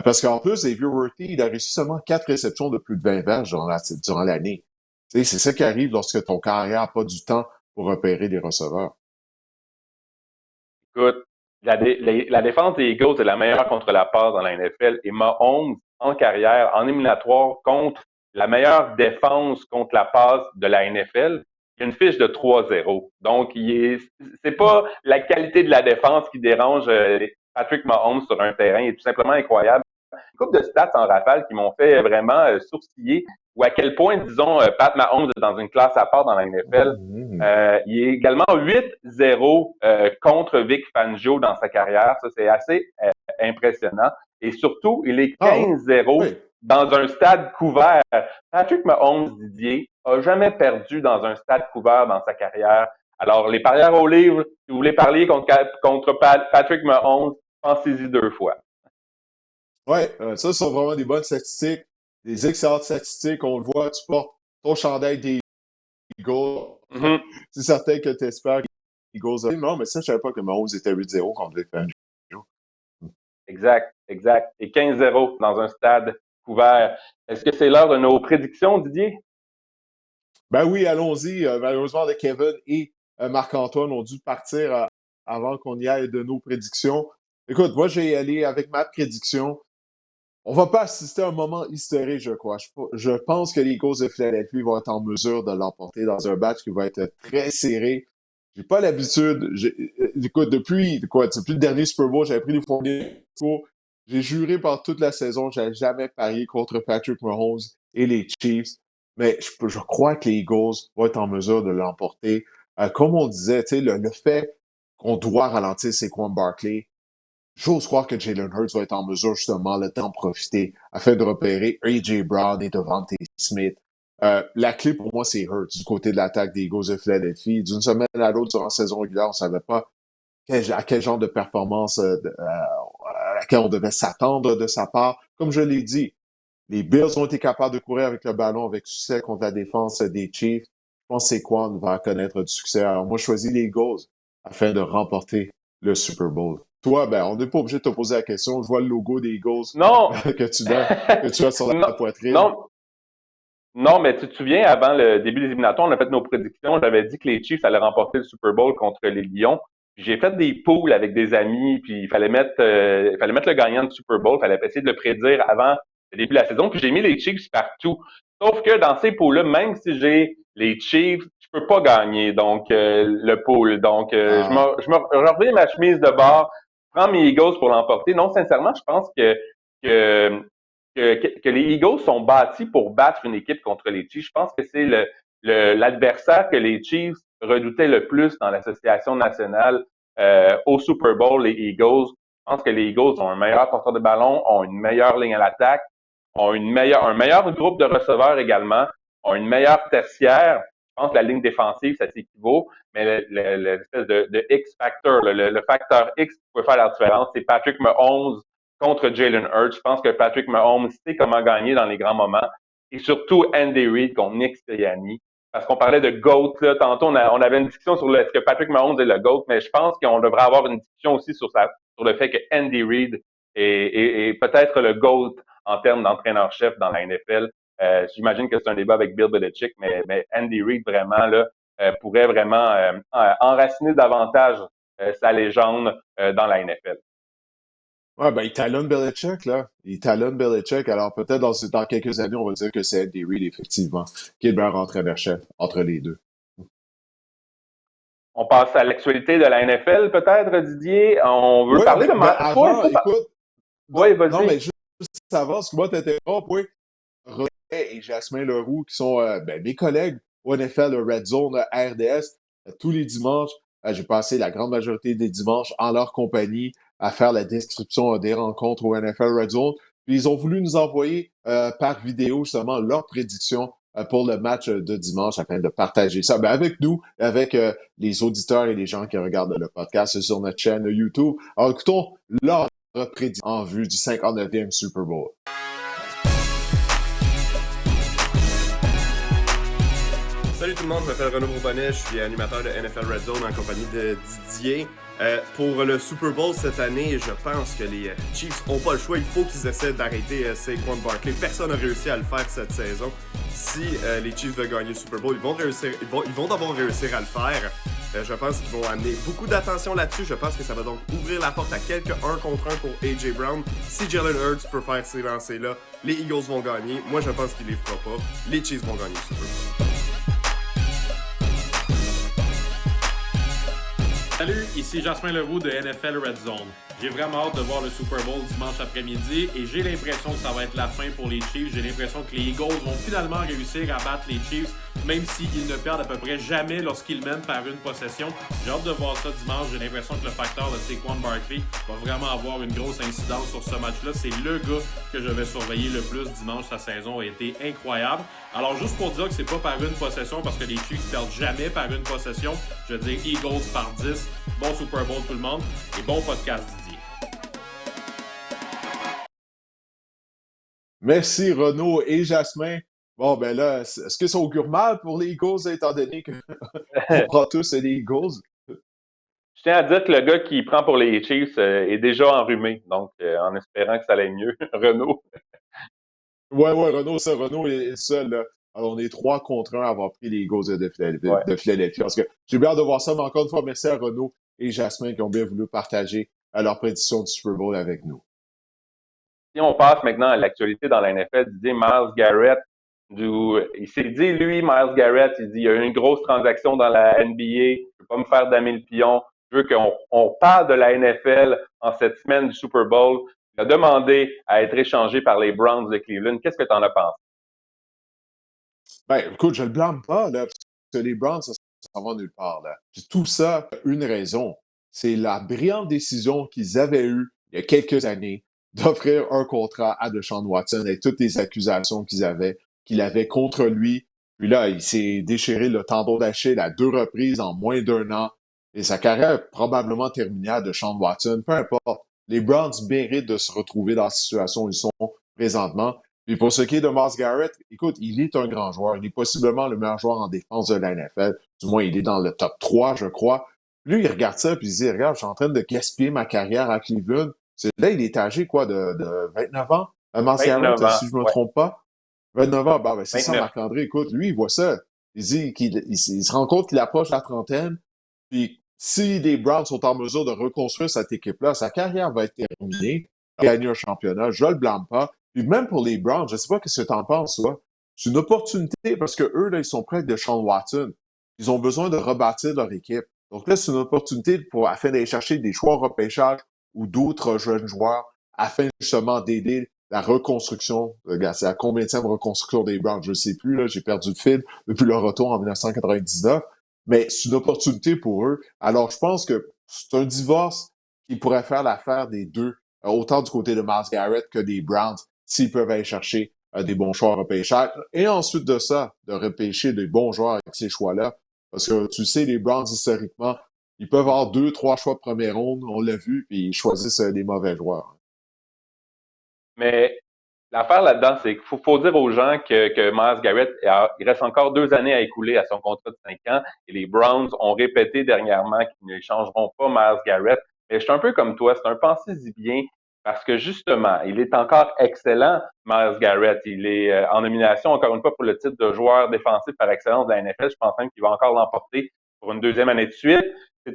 Parce qu'en plus, Xavier Worthy, il a réussi seulement 4 réceptions de plus de 20 verges durant l'année. Tu sais, c'est ça qui arrive lorsque ton carrière n'a pas du temps pour repérer des receveurs. Écoute, la défense des Eagles est la meilleure contre la passe dans la NFL et Mahomes, en carrière, en éliminatoire, contre la meilleure défense contre la passe de la NFL, il y a une fiche de 3-0. Donc, c'est pas la qualité de la défense qui dérange Patrick Mahomes sur un terrain. Il est tout simplement incroyable. Une couple de stats en rafale qui m'ont fait vraiment sourciller, ou à quel point, disons, Pat Mahomes est dans une classe à part dans la NFL. Il est également 8-0 contre Vic Fangio dans sa carrière. Ça, c'est assez impressionnant. Et surtout, il est 15-0 dans un stade couvert. Patrick Mahomes, Didier, a jamais perdu dans un stade couvert dans sa carrière. Alors, les parieurs au livre, si vous voulez parler contre Patrick Mahomes, pensez-y 2 fois. Oui, ça, ce sont vraiment des bonnes statistiques, des excellentes statistiques. On le voit, tu portes ton chandail des Eagles. Mm-hmm. C'est certain que tu espères que les Eagles... Non, mais ça, je ne savais pas que Mahomes était 8-0 contre Vic Fangio. Exact. Et 15-0 dans un stade couvert. Est-ce que c'est l'heure de nos prédictions, Didier? Ben oui, allons-y. Malheureusement, Kevin et Marc-Antoine ont dû partir avant qu'on y aille de nos prédictions. Écoute, moi, je vais y aller avec ma prédiction. On va pas assister à un moment historique, je crois. Je pense que les Eagles de Philadelphie vont être en mesure de l'emporter dans un match qui va être très serré. J'ai pas l'habitude. Écoute, depuis le dernier Super Bowl, j'avais pris les premiers tours. J'ai juré pendant toute la saison, j'avais jamais parié contre Patrick Mahomes et les Chiefs. Mais je crois que les Eagles vont être en mesure de l'emporter. Comme on disait, tu sais, le fait qu'on doit ralentir Saquon Barkley, j'ose croire que Jalen Hurts va être en mesure justement de d'en profiter afin de repérer A.J. Brown et Devontae Smith. La clé pour moi, c'est Hurts du côté de l'attaque des Eagles de Philadelphie. D'une semaine à l'autre, durant la saison régulière, on ne savait pas à quel genre de performance à laquelle on devait s'attendre de sa part. Comme je l'ai dit, les Bills ont été capables de courir avec le ballon avec succès contre la défense des Chiefs. Je pense que Saquon va connaître du succès. Alors moi, je choisis les Eagles afin de remporter le Super Bowl. Toi, ben, on n'est pas obligé de te poser la question. Je vois le logo des Eagles que tu as sur la poitrine. Non, mais tu te souviens, avant le début des éliminatoires, on a fait nos prédictions. J'avais dit que les Chiefs allaient remporter le Super Bowl contre les Lions. J'ai fait des poules avec des amis, puis il fallait mettre le gagnant du Super Bowl. Il fallait essayer de le prédire avant le début de la saison. Puis j'ai mis les Chiefs partout. Sauf que dans ces poules-là, même si j'ai les Chiefs, je peux pas gagner donc le pool. Donc, Ah. je reviens ma chemise de bord, je prends mes Eagles pour l'emporter. Non, sincèrement, je pense que, que les Eagles sont bâtis pour battre une équipe contre les Chiefs. Je pense que c'est l'adversaire que les Chiefs redoutaient le plus dans l'association nationale au Super Bowl, les Eagles. Je pense que les Eagles ont un meilleur porteur de ballon, ont une meilleure ligne à l'attaque, ont un meilleur groupe de receveurs également, ont une meilleure tertiaire. Je pense que la ligne défensive, ça s'équivaut, mais l'espèce de X-factor, le facteur X qui peut faire la différence, c'est Patrick Mahomes contre Jalen Hurts. Je pense que Patrick Mahomes sait comment gagner dans les grands moments. Et surtout Andy Reid contre Nick Sirianni. Parce qu'on parlait de GOAT, là. Tantôt, on avait une discussion sur est-ce que Patrick Mahomes est le GOAT, mais je pense qu'on devrait avoir une discussion aussi sur le fait que Andy Reid est peut-être le GOAT en termes d'entraîneur-chef dans la NFL. J'imagine que c'est un débat avec Bill Belichick, mais Andy Reid, vraiment, là, pourrait vraiment enraciner davantage sa légende dans la NFL. Ouais, ben, il talonne Belichick, là. Il talonne Belichick. Alors, peut-être dans quelques années, on va dire que c'est Andy Reid, effectivement, qui est le meilleur entraîneur-chef entre les deux. On passe à l'actualité de la NFL, peut-être, Didier. On veut Oui, parler de... avant, écoute, oui, non, vas-y. mais juste avant, excuse-moi de t'interrompre, oui. René et Jasmin Leroux, qui sont mes collègues au NFL, le Red Zone, RDS, tous les dimanches. J'ai passé la grande majorité des dimanches en leur compagnie à faire la description des rencontres au NFL Red Zone. Puis ils ont voulu nous envoyer par vidéo justement leurs prédictions pour le match de dimanche afin de partager ça avec nous, avec les auditeurs et les gens qui regardent le podcast sur notre chaîne YouTube. Alors écoutons leurs prédictions en vue du 59e Super Bowl. Salut tout le monde, je m'appelle Renaud Bourbonnet, je suis animateur de NFL Red Zone en compagnie de Didier. Pour le Super Bowl cette année, je pense que les Chiefs n'ont pas le choix. Il faut qu'ils essaient d'arrêter Saquon Barkley. Personne n'a réussi à le faire cette saison. Si les Chiefs veulent gagner le Super Bowl, ils vont devoir réussir à le faire. Je pense qu'ils vont amener beaucoup d'attention là-dessus. Je pense que ça va donc ouvrir la porte à quelques 1 contre 1 pour A.J. Brown. Si Jalen Hurts peut faire ces lancers-là, les Eagles vont gagner. Moi, je pense qu'il les fera pas. Les Chiefs vont gagner le Super Bowl. Salut, ici Jasmin Leroux de NFL Red Zone. J'ai vraiment hâte de voir le Super Bowl dimanche après-midi et j'ai l'impression que ça va être la fin pour les Chiefs. J'ai l'impression que les Eagles vont finalement réussir à battre les Chiefs, même s'ils ne perdent à peu près jamais lorsqu'ils mènent par une possession. J'ai hâte de voir ça dimanche. J'ai l'impression que le facteur de Saquon Barkley va vraiment avoir une grosse incidence sur ce match-là. C'est le gars que je vais surveiller le plus dimanche. Sa saison a été incroyable. Alors, juste pour dire que c'est pas par une possession, parce que les Chiefs perdent jamais par une possession, je veux dire Eagles par 10. Bon Super Bowl tout le monde et bon podcast Didier. Merci Renaud et Jasmin. Bon, ben là, est-ce que ça augure mal pour les Eagles, étant donné qu'on prend tous les Eagles? Je tiens à dire que le gars qui prend pour les Chiefs est déjà enrhumé, donc en espérant que ça aille mieux. Renaud. Ouais, Renaud est seul, là. Alors, on est 3 contre 1 à avoir pris les Eagles de Philadelphie. Parce que j'ai bien hâte de voir ça, mais encore une fois, merci à Renaud et Jasmin qui ont bien voulu partager leur prédiction du Super Bowl avec nous. Si on passe maintenant à l'actualité dans la NFL, Didier, Myles Garrett, il s'est dit, lui, Myles Garrett, il dit, il y a eu une grosse transaction dans la NBA, je ne veux pas me faire damer le pion, je veux qu'on parle de la NFL en cette semaine du Super Bowl. Il a demandé à être échangé par les Browns de Cleveland. Qu'est-ce que tu en as pensé? Ben, écoute, je le blâme pas, là, parce que les Browns, ça va nulle part, là. Puis tout ça, une raison, c'est la brillante décision qu'ils avaient eue il y a quelques années d'offrir un contrat à Deshaun Watson avec toutes les accusations qu'il avait contre lui. Puis là, il s'est déchiré le tendon d'Achille à 2 reprises en moins d'1 an. Et sa carrière est probablement terminée à Deshaun Watson. Peu importe. Les Browns méritent de se retrouver dans la situation où ils sont présentement. Puis pour ce qui est de Myles Garrett, écoute, il est un grand joueur. Il est possiblement le meilleur joueur en défense de la NFL. Du moins, il est dans le top 3, je crois. Lui, il regarde ça, puis il se dit, regarde, je suis en train de gaspiller ma carrière à Cleveland. Là, il est âgé, quoi, de 29 ans? Myles Garrett, si je ne me trompe pas. 29 ans, ben c'est 29. Ça, Marc-André, écoute, lui, il voit ça. Il dit il se rend compte qu'il approche la trentaine. Puis si les Browns sont en mesure de reconstruire cette équipe-là, sa carrière va être terminée. Il va gagner un championnat, je le blâme pas. Puis même pour les Browns, je sais pas ce que tu en penses, toi. C'est une opportunité parce que eux, là, ils sont près de Deshaun Watson. Ils ont besoin de rebâtir leur équipe. Donc là, c'est une opportunité afin d'aller chercher des choix au repêchage ou d'autres jeunes joueurs afin justement d'aider la reconstruction. Regarde, c'est la combienième reconstruction des Browns? Je ne sais plus, là, j'ai perdu le fil depuis leur retour en 1999. Mais c'est une opportunité pour eux. Alors, je pense que c'est un divorce qui pourrait faire l'affaire des deux, autant du côté de Myles Garrett que des Browns, s'ils peuvent aller chercher des bons choix à repêchage. Et ensuite de ça, de repêcher des bons joueurs avec ces choix-là. Parce que tu sais, les Browns, historiquement, ils peuvent avoir 2, 3 choix de première ronde, on l'a vu, puis ils choisissent des mauvais joueurs. Mais l'affaire là-dedans, c'est qu'il faut dire aux gens que Myles Garrett, il reste encore 2 années à écouler à son contrat de 5 ans. Et les Browns ont répété dernièrement qu'ils ne changeront pas Myles Garrett. Mais je suis un peu comme toi, c'est un pensez-y bien, parce que justement, il est encore excellent, Myles Garrett. Il est en nomination, encore une fois, pour le titre de joueur défensif par excellence de la NFL. Je pense même qu'il va encore l'emporter pour une 2e année de suite.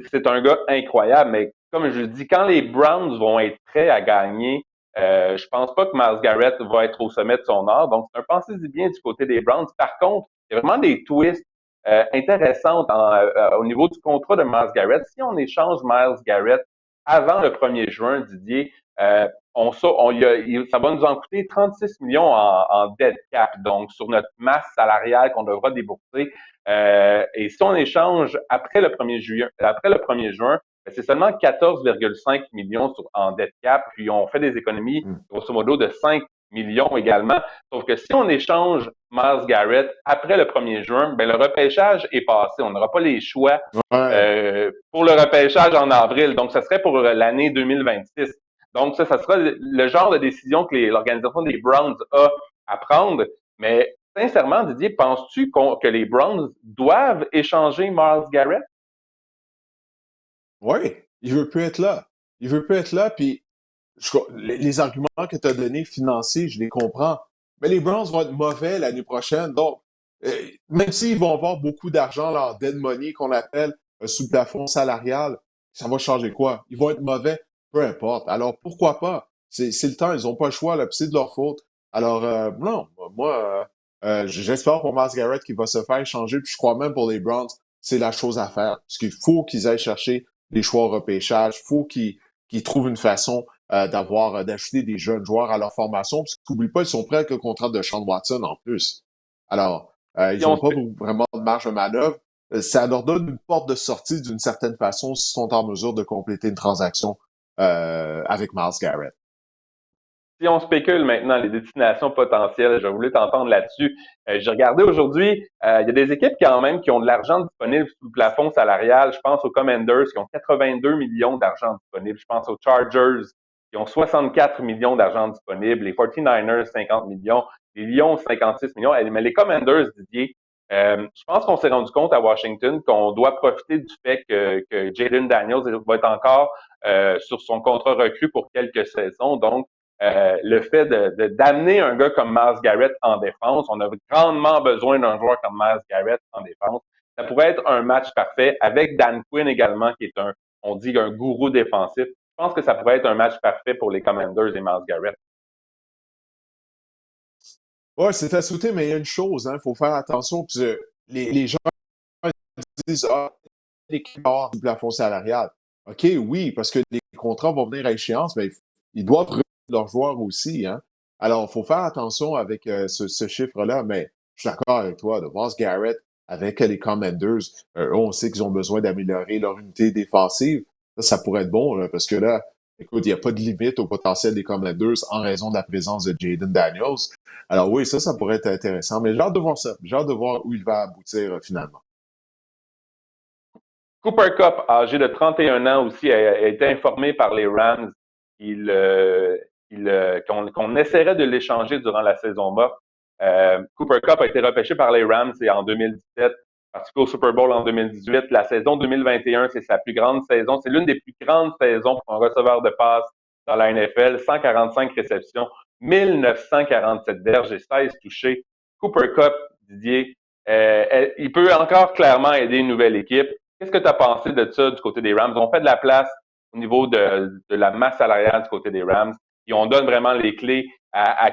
C'est un gars incroyable, mais comme je le dis, quand les Browns vont être prêts à gagner, je pense pas que Myles Garrett va être au sommet de son art. Donc, c'est un pensez-y bien du côté des Browns. Par contre, il y a vraiment des twists intéressantes au niveau du contrat de Myles Garrett. Si on échange Myles Garrett avant le 1er juin, Didier, ça va nous en coûter 36 millions en dead cap, donc sur notre masse salariale qu'on devra débourser. Et si on échange après le 1er juin, c'est seulement 14,5 millions en dead cap, puis on fait des économies, grosso modo, de 5 millions également. Sauf que si on échange Myles Garrett après le 1er juin, ben le repêchage est passé. On n'aura pas les choix pour le repêchage en avril. Donc, ça serait pour l'année 2026. Donc, ça sera le genre de décision que l'organisation des Browns a à prendre. Mais sincèrement, Didier, penses-tu que les Browns doivent échanger Myles Garrett? Oui, il veut plus être là. Il veut plus être là, puis les arguments que tu as donnés financiers, je les comprends. Mais les Browns vont être mauvais l'année prochaine. Donc, même s'ils vont avoir beaucoup d'argent, leur dead money qu'on appelle sous le plafond salarial, ça va changer quoi? Ils vont être mauvais, peu importe. Alors, pourquoi pas? C'est le temps, ils n'ont pas le choix, là, puis c'est de leur faute. Alors, non, moi, j'espère pour Myles Garrett qu'il va se faire échanger, puis je crois même pour les Browns, c'est la chose à faire. Parce qu'il faut qu'ils aillent chercher des choix au repêchage, il faut qu'ils trouvent une façon d'ajouter des jeunes joueurs à leur formation, parce qu'oublie pas, ils sont prêts avec le contrat de Sean Watson en plus. Alors, ils n'ont pas vraiment de marge de manœuvre. Ça leur donne une porte de sortie d'une certaine façon s'ils sont en mesure de compléter une transaction avec Myles Garrett. Si on spécule maintenant les destinations potentielles, je voulais t'entendre là-dessus. J'ai regardé aujourd'hui, il y a des équipes quand même qui ont de l'argent disponible sous le plafond salarial. Je pense aux Commanders qui ont 82 millions d'argent disponible. Je pense aux Chargers qui ont 64 millions d'argent disponible. Les 49ers, 50 millions. Les Lions, 56 millions. Mais les Commanders, Didier, je pense qu'on s'est rendu compte à Washington qu'on doit profiter du fait que Jaden Daniels va être encore sur son contrat recru pour quelques saisons. Donc, le fait d'amener un gars comme Myles Garrett en défense, on a grandement besoin d'un joueur comme Myles Garrett en défense. Ça pourrait être un match parfait avec Dan Quinn également, qui est on dit un gourou défensif. Je pense que ça pourrait être un match parfait pour les Commanders et Myles Garrett. Ouais, c'est à souhaiter, mais il y a une chose, il faut faire attention, puis les gens disent l'équipe hors du plafond salarial. OK, oui, parce que les contrats vont venir à échéance, mais ils doivent retenir leurs joueurs aussi. Hein? Alors, il faut faire attention avec ce chiffre-là, mais je suis d'accord avec toi. De Myles Garrett avec les Commanders, on sait qu'ils ont besoin d'améliorer leur unité défensive. Ça pourrait être bon, là, parce que là, écoute, il n'y a pas de limite au potentiel des Commanders en raison de la présence de Jaden Daniels. Alors oui, ça pourrait être intéressant, mais j'ai hâte de voir ça. J'ai hâte de voir où il va aboutir finalement. Cooper Kupp, âgé de 31 ans aussi, a été informé par les Rams qu'on essaierait de l'échanger durant la saison morte. Cooper Kupp a été repêché par les Rams en 2017, participé au Super Bowl en 2018. La saison 2021, c'est sa plus grande saison. C'est l'une des plus grandes saisons pour un receveur de passe dans la NFL. 145 réceptions, 1947 verges et 16 touchés. Cooper Kupp, Didier, il peut encore clairement aider une nouvelle équipe. Qu'est-ce que tu as pensé de ça du côté des Rams? On fait de la place au niveau de la masse salariale du côté des Rams et on donne vraiment les clés à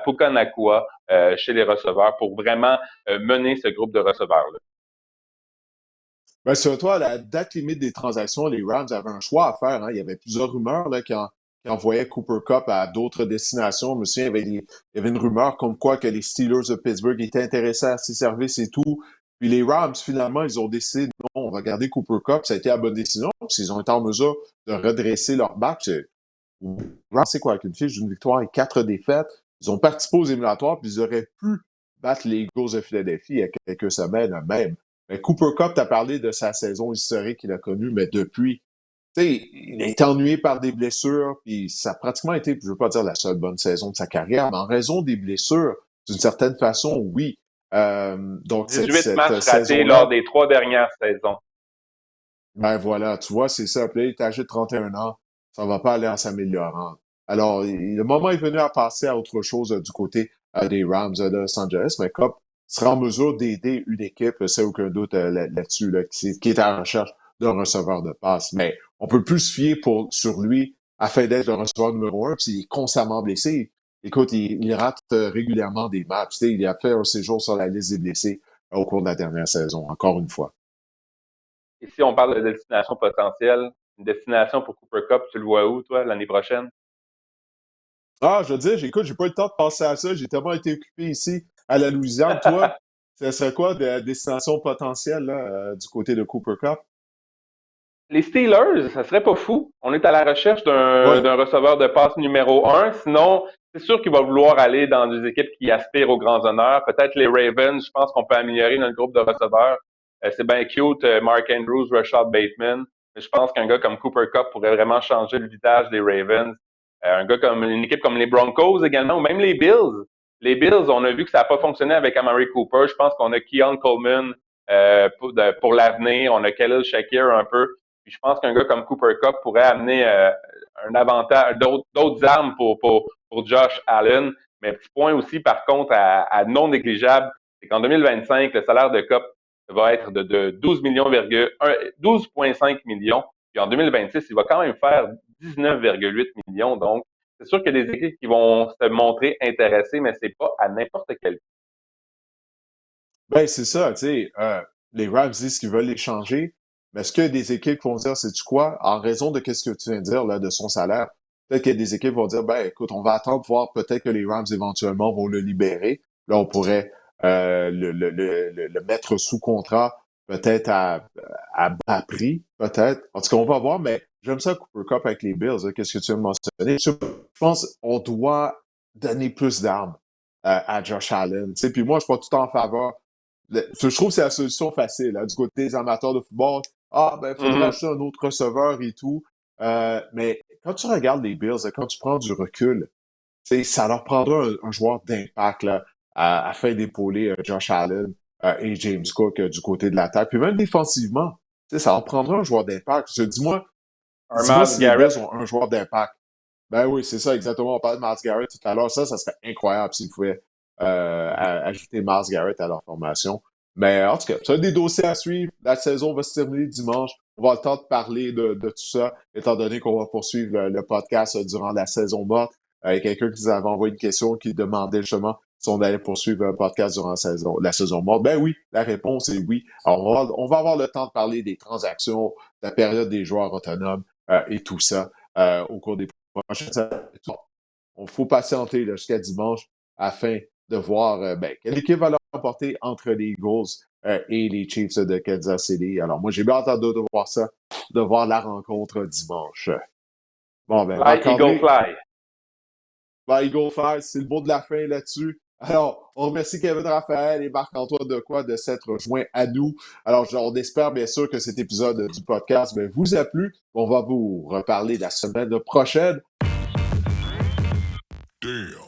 Puka Nacua chez les receveurs pour vraiment mener ce groupe de receveurs-là. Ben, sur toi, à la date limite des transactions, les Rams avaient un choix à faire. Hein. Il y avait plusieurs rumeurs là, qui envoyaient Cooper Kupp à d'autres destinations. Je me souviens, il y avait une rumeur comme quoi que les Steelers de Pittsburgh étaient intéressés à ses services et tout. Puis les Rams, finalement, ils ont décidé, non, on va garder Cooper Kupp. Ça a été la bonne décision. Parce qu'ils ont été en mesure de redresser leur back. Les Rams, c'est quoi, avec une fiche d'une victoire et 4 défaites. Ils ont participé aux éliminatoires, puis ils auraient pu battre les Eagles de Philadelphie il y a quelques semaines même. Mais Cooper Kupp, t'as parlé de sa saison historique qu'il a connue, mais depuis, tu sais, il a été ennuyé par des blessures, puis ça a pratiquement été, je veux pas dire la seule bonne saison de sa carrière, mais en raison des blessures, d'une certaine façon, oui. Donc, 18 matchs ratés lors des 3 dernières saisons. Ben voilà, tu vois, c'est ça. Puis là, il est âgé de 31 ans, ça va pas aller en s'améliorant. Alors, le moment est venu à passer à autre chose du côté des Rams de Los Angeles, mais Kupp sera en mesure d'aider une équipe, c'est aucun doute là-dessus, là, qui est à la recherche d'un receveur de passe. Mais on peut plus se fier sur lui afin d'être le receveur numéro 1, puis il est constamment blessé. Écoute, il rate régulièrement des matchs. Tu sais, il a fait un séjour sur la liste des blessés au cours de la dernière saison, encore une fois. Et si on parle de destination potentielle, une destination pour Cooper Kupp, tu le vois où, toi, l'année prochaine? Ah, je veux dire, écoute, j'ai pas eu le temps de penser à ça. J'ai tellement été occupé ici à la Louisiane. Toi, ça serait quoi de destination potentielle là, du côté de Cooper Kupp? Les Steelers, ça serait pas fou. On est à la recherche Ouais. d'un receveur de passe numéro 1. Sinon, c'est sûr qu'il va vouloir aller dans des équipes qui aspirent aux grands honneurs. Peut-être les Ravens, je pense qu'on peut améliorer notre groupe de receveurs. C'est bien cute, Mark Andrews, Rashad Bateman. Mais je pense qu'un gars comme Cooper Kupp pourrait vraiment changer le visage des Ravens. Un gars comme une équipe comme les Broncos également, ou même les Bills. Les Bills, on a vu que ça n'a pas fonctionné avec Amari Cooper. Je pense qu'on a Keon Coleman pour l'avenir. On a Khalil Shakir un peu. Puis je pense qu'un gars comme Cooper Kupp pourrait amener un avantage, d'autres armes pour Josh Allen. Mais petit point aussi, par contre, à non négligeable, c'est qu'en 2025, le salaire de Kupp va être de 12,5 millions. Puis en 2026, il va quand même faire 19,8 millions. Donc, c'est sûr qu'il y a des équipes qui vont se montrer intéressées, mais c'est pas à n'importe quel prix. Ben, c'est ça, tu sais. Les Rams disent qu'ils veulent l'échanger, mais est-ce qu'il y a des équipes qui vont dire, sais-tu quoi, en raison de ce que tu viens de dire, là, de son salaire, peut-être qu'il y a des équipes qui vont dire, ben, écoute, on va attendre pour voir peut-être que les Rams éventuellement vont le libérer. Là, on pourrait le mettre sous contrat, peut-être à bas prix, peut-être. En tout cas, on va voir, mais j'aime ça Cooper Kupp avec les Bills. Hein. Qu'est-ce que tu veux mentionner? Je pense qu'on doit donner plus d'armes à Josh Allen. Tu sais, puis moi, je suis pas tout en faveur. Je trouve que c'est la solution facile, hein, du côté des amateurs de football. Ah, ben, il faudrait acheter un autre receveur et tout. Mais quand tu regardes les Bills, quand tu prends du recul, ça leur prendra un joueur d'impact là, afin d'épauler Josh Allen et James Cook du côté de l'attaque. Puis même défensivement, ça leur prendra un joueur d'impact. Dis-moi si les Bills ont un joueur d'impact. Ben oui, c'est ça, exactement. On parlait de Myles Garrett tout à l'heure. Ça serait incroyable s'ils pouvaient ajouter Myles Garrett à leur formation. Mais en tout cas, ça a des dossiers à suivre. La saison va se terminer dimanche. On va avoir le temps de parler de tout ça, étant donné qu'on va poursuivre le podcast durant la saison morte. Il y a quelqu'un qui nous avait envoyé une question qui demandait justement si on allait poursuivre un podcast durant la saison morte. Ben oui, la réponse est oui. Alors, on va avoir le temps de parler des transactions, de la période des joueurs autonomes et tout ça au cours des prochaines semaines. Il faut patienter là, jusqu'à dimanche afin de voir quelle équipe va l'emporter entre les Eagles et les Chiefs de Kansas City. Alors, moi, j'ai bien hâte de voir ça, de voir la rencontre dimanche. Bon, ben, Eagle Fly. Eagle Fly, c'est le mot de la fin là-dessus. Alors, on remercie Kevin Raphaël et Marc-Antoine Dequoy de s'être joints à nous. Alors, on espère bien sûr que cet épisode du podcast vous a plu. On va vous reparler la semaine prochaine. Damn.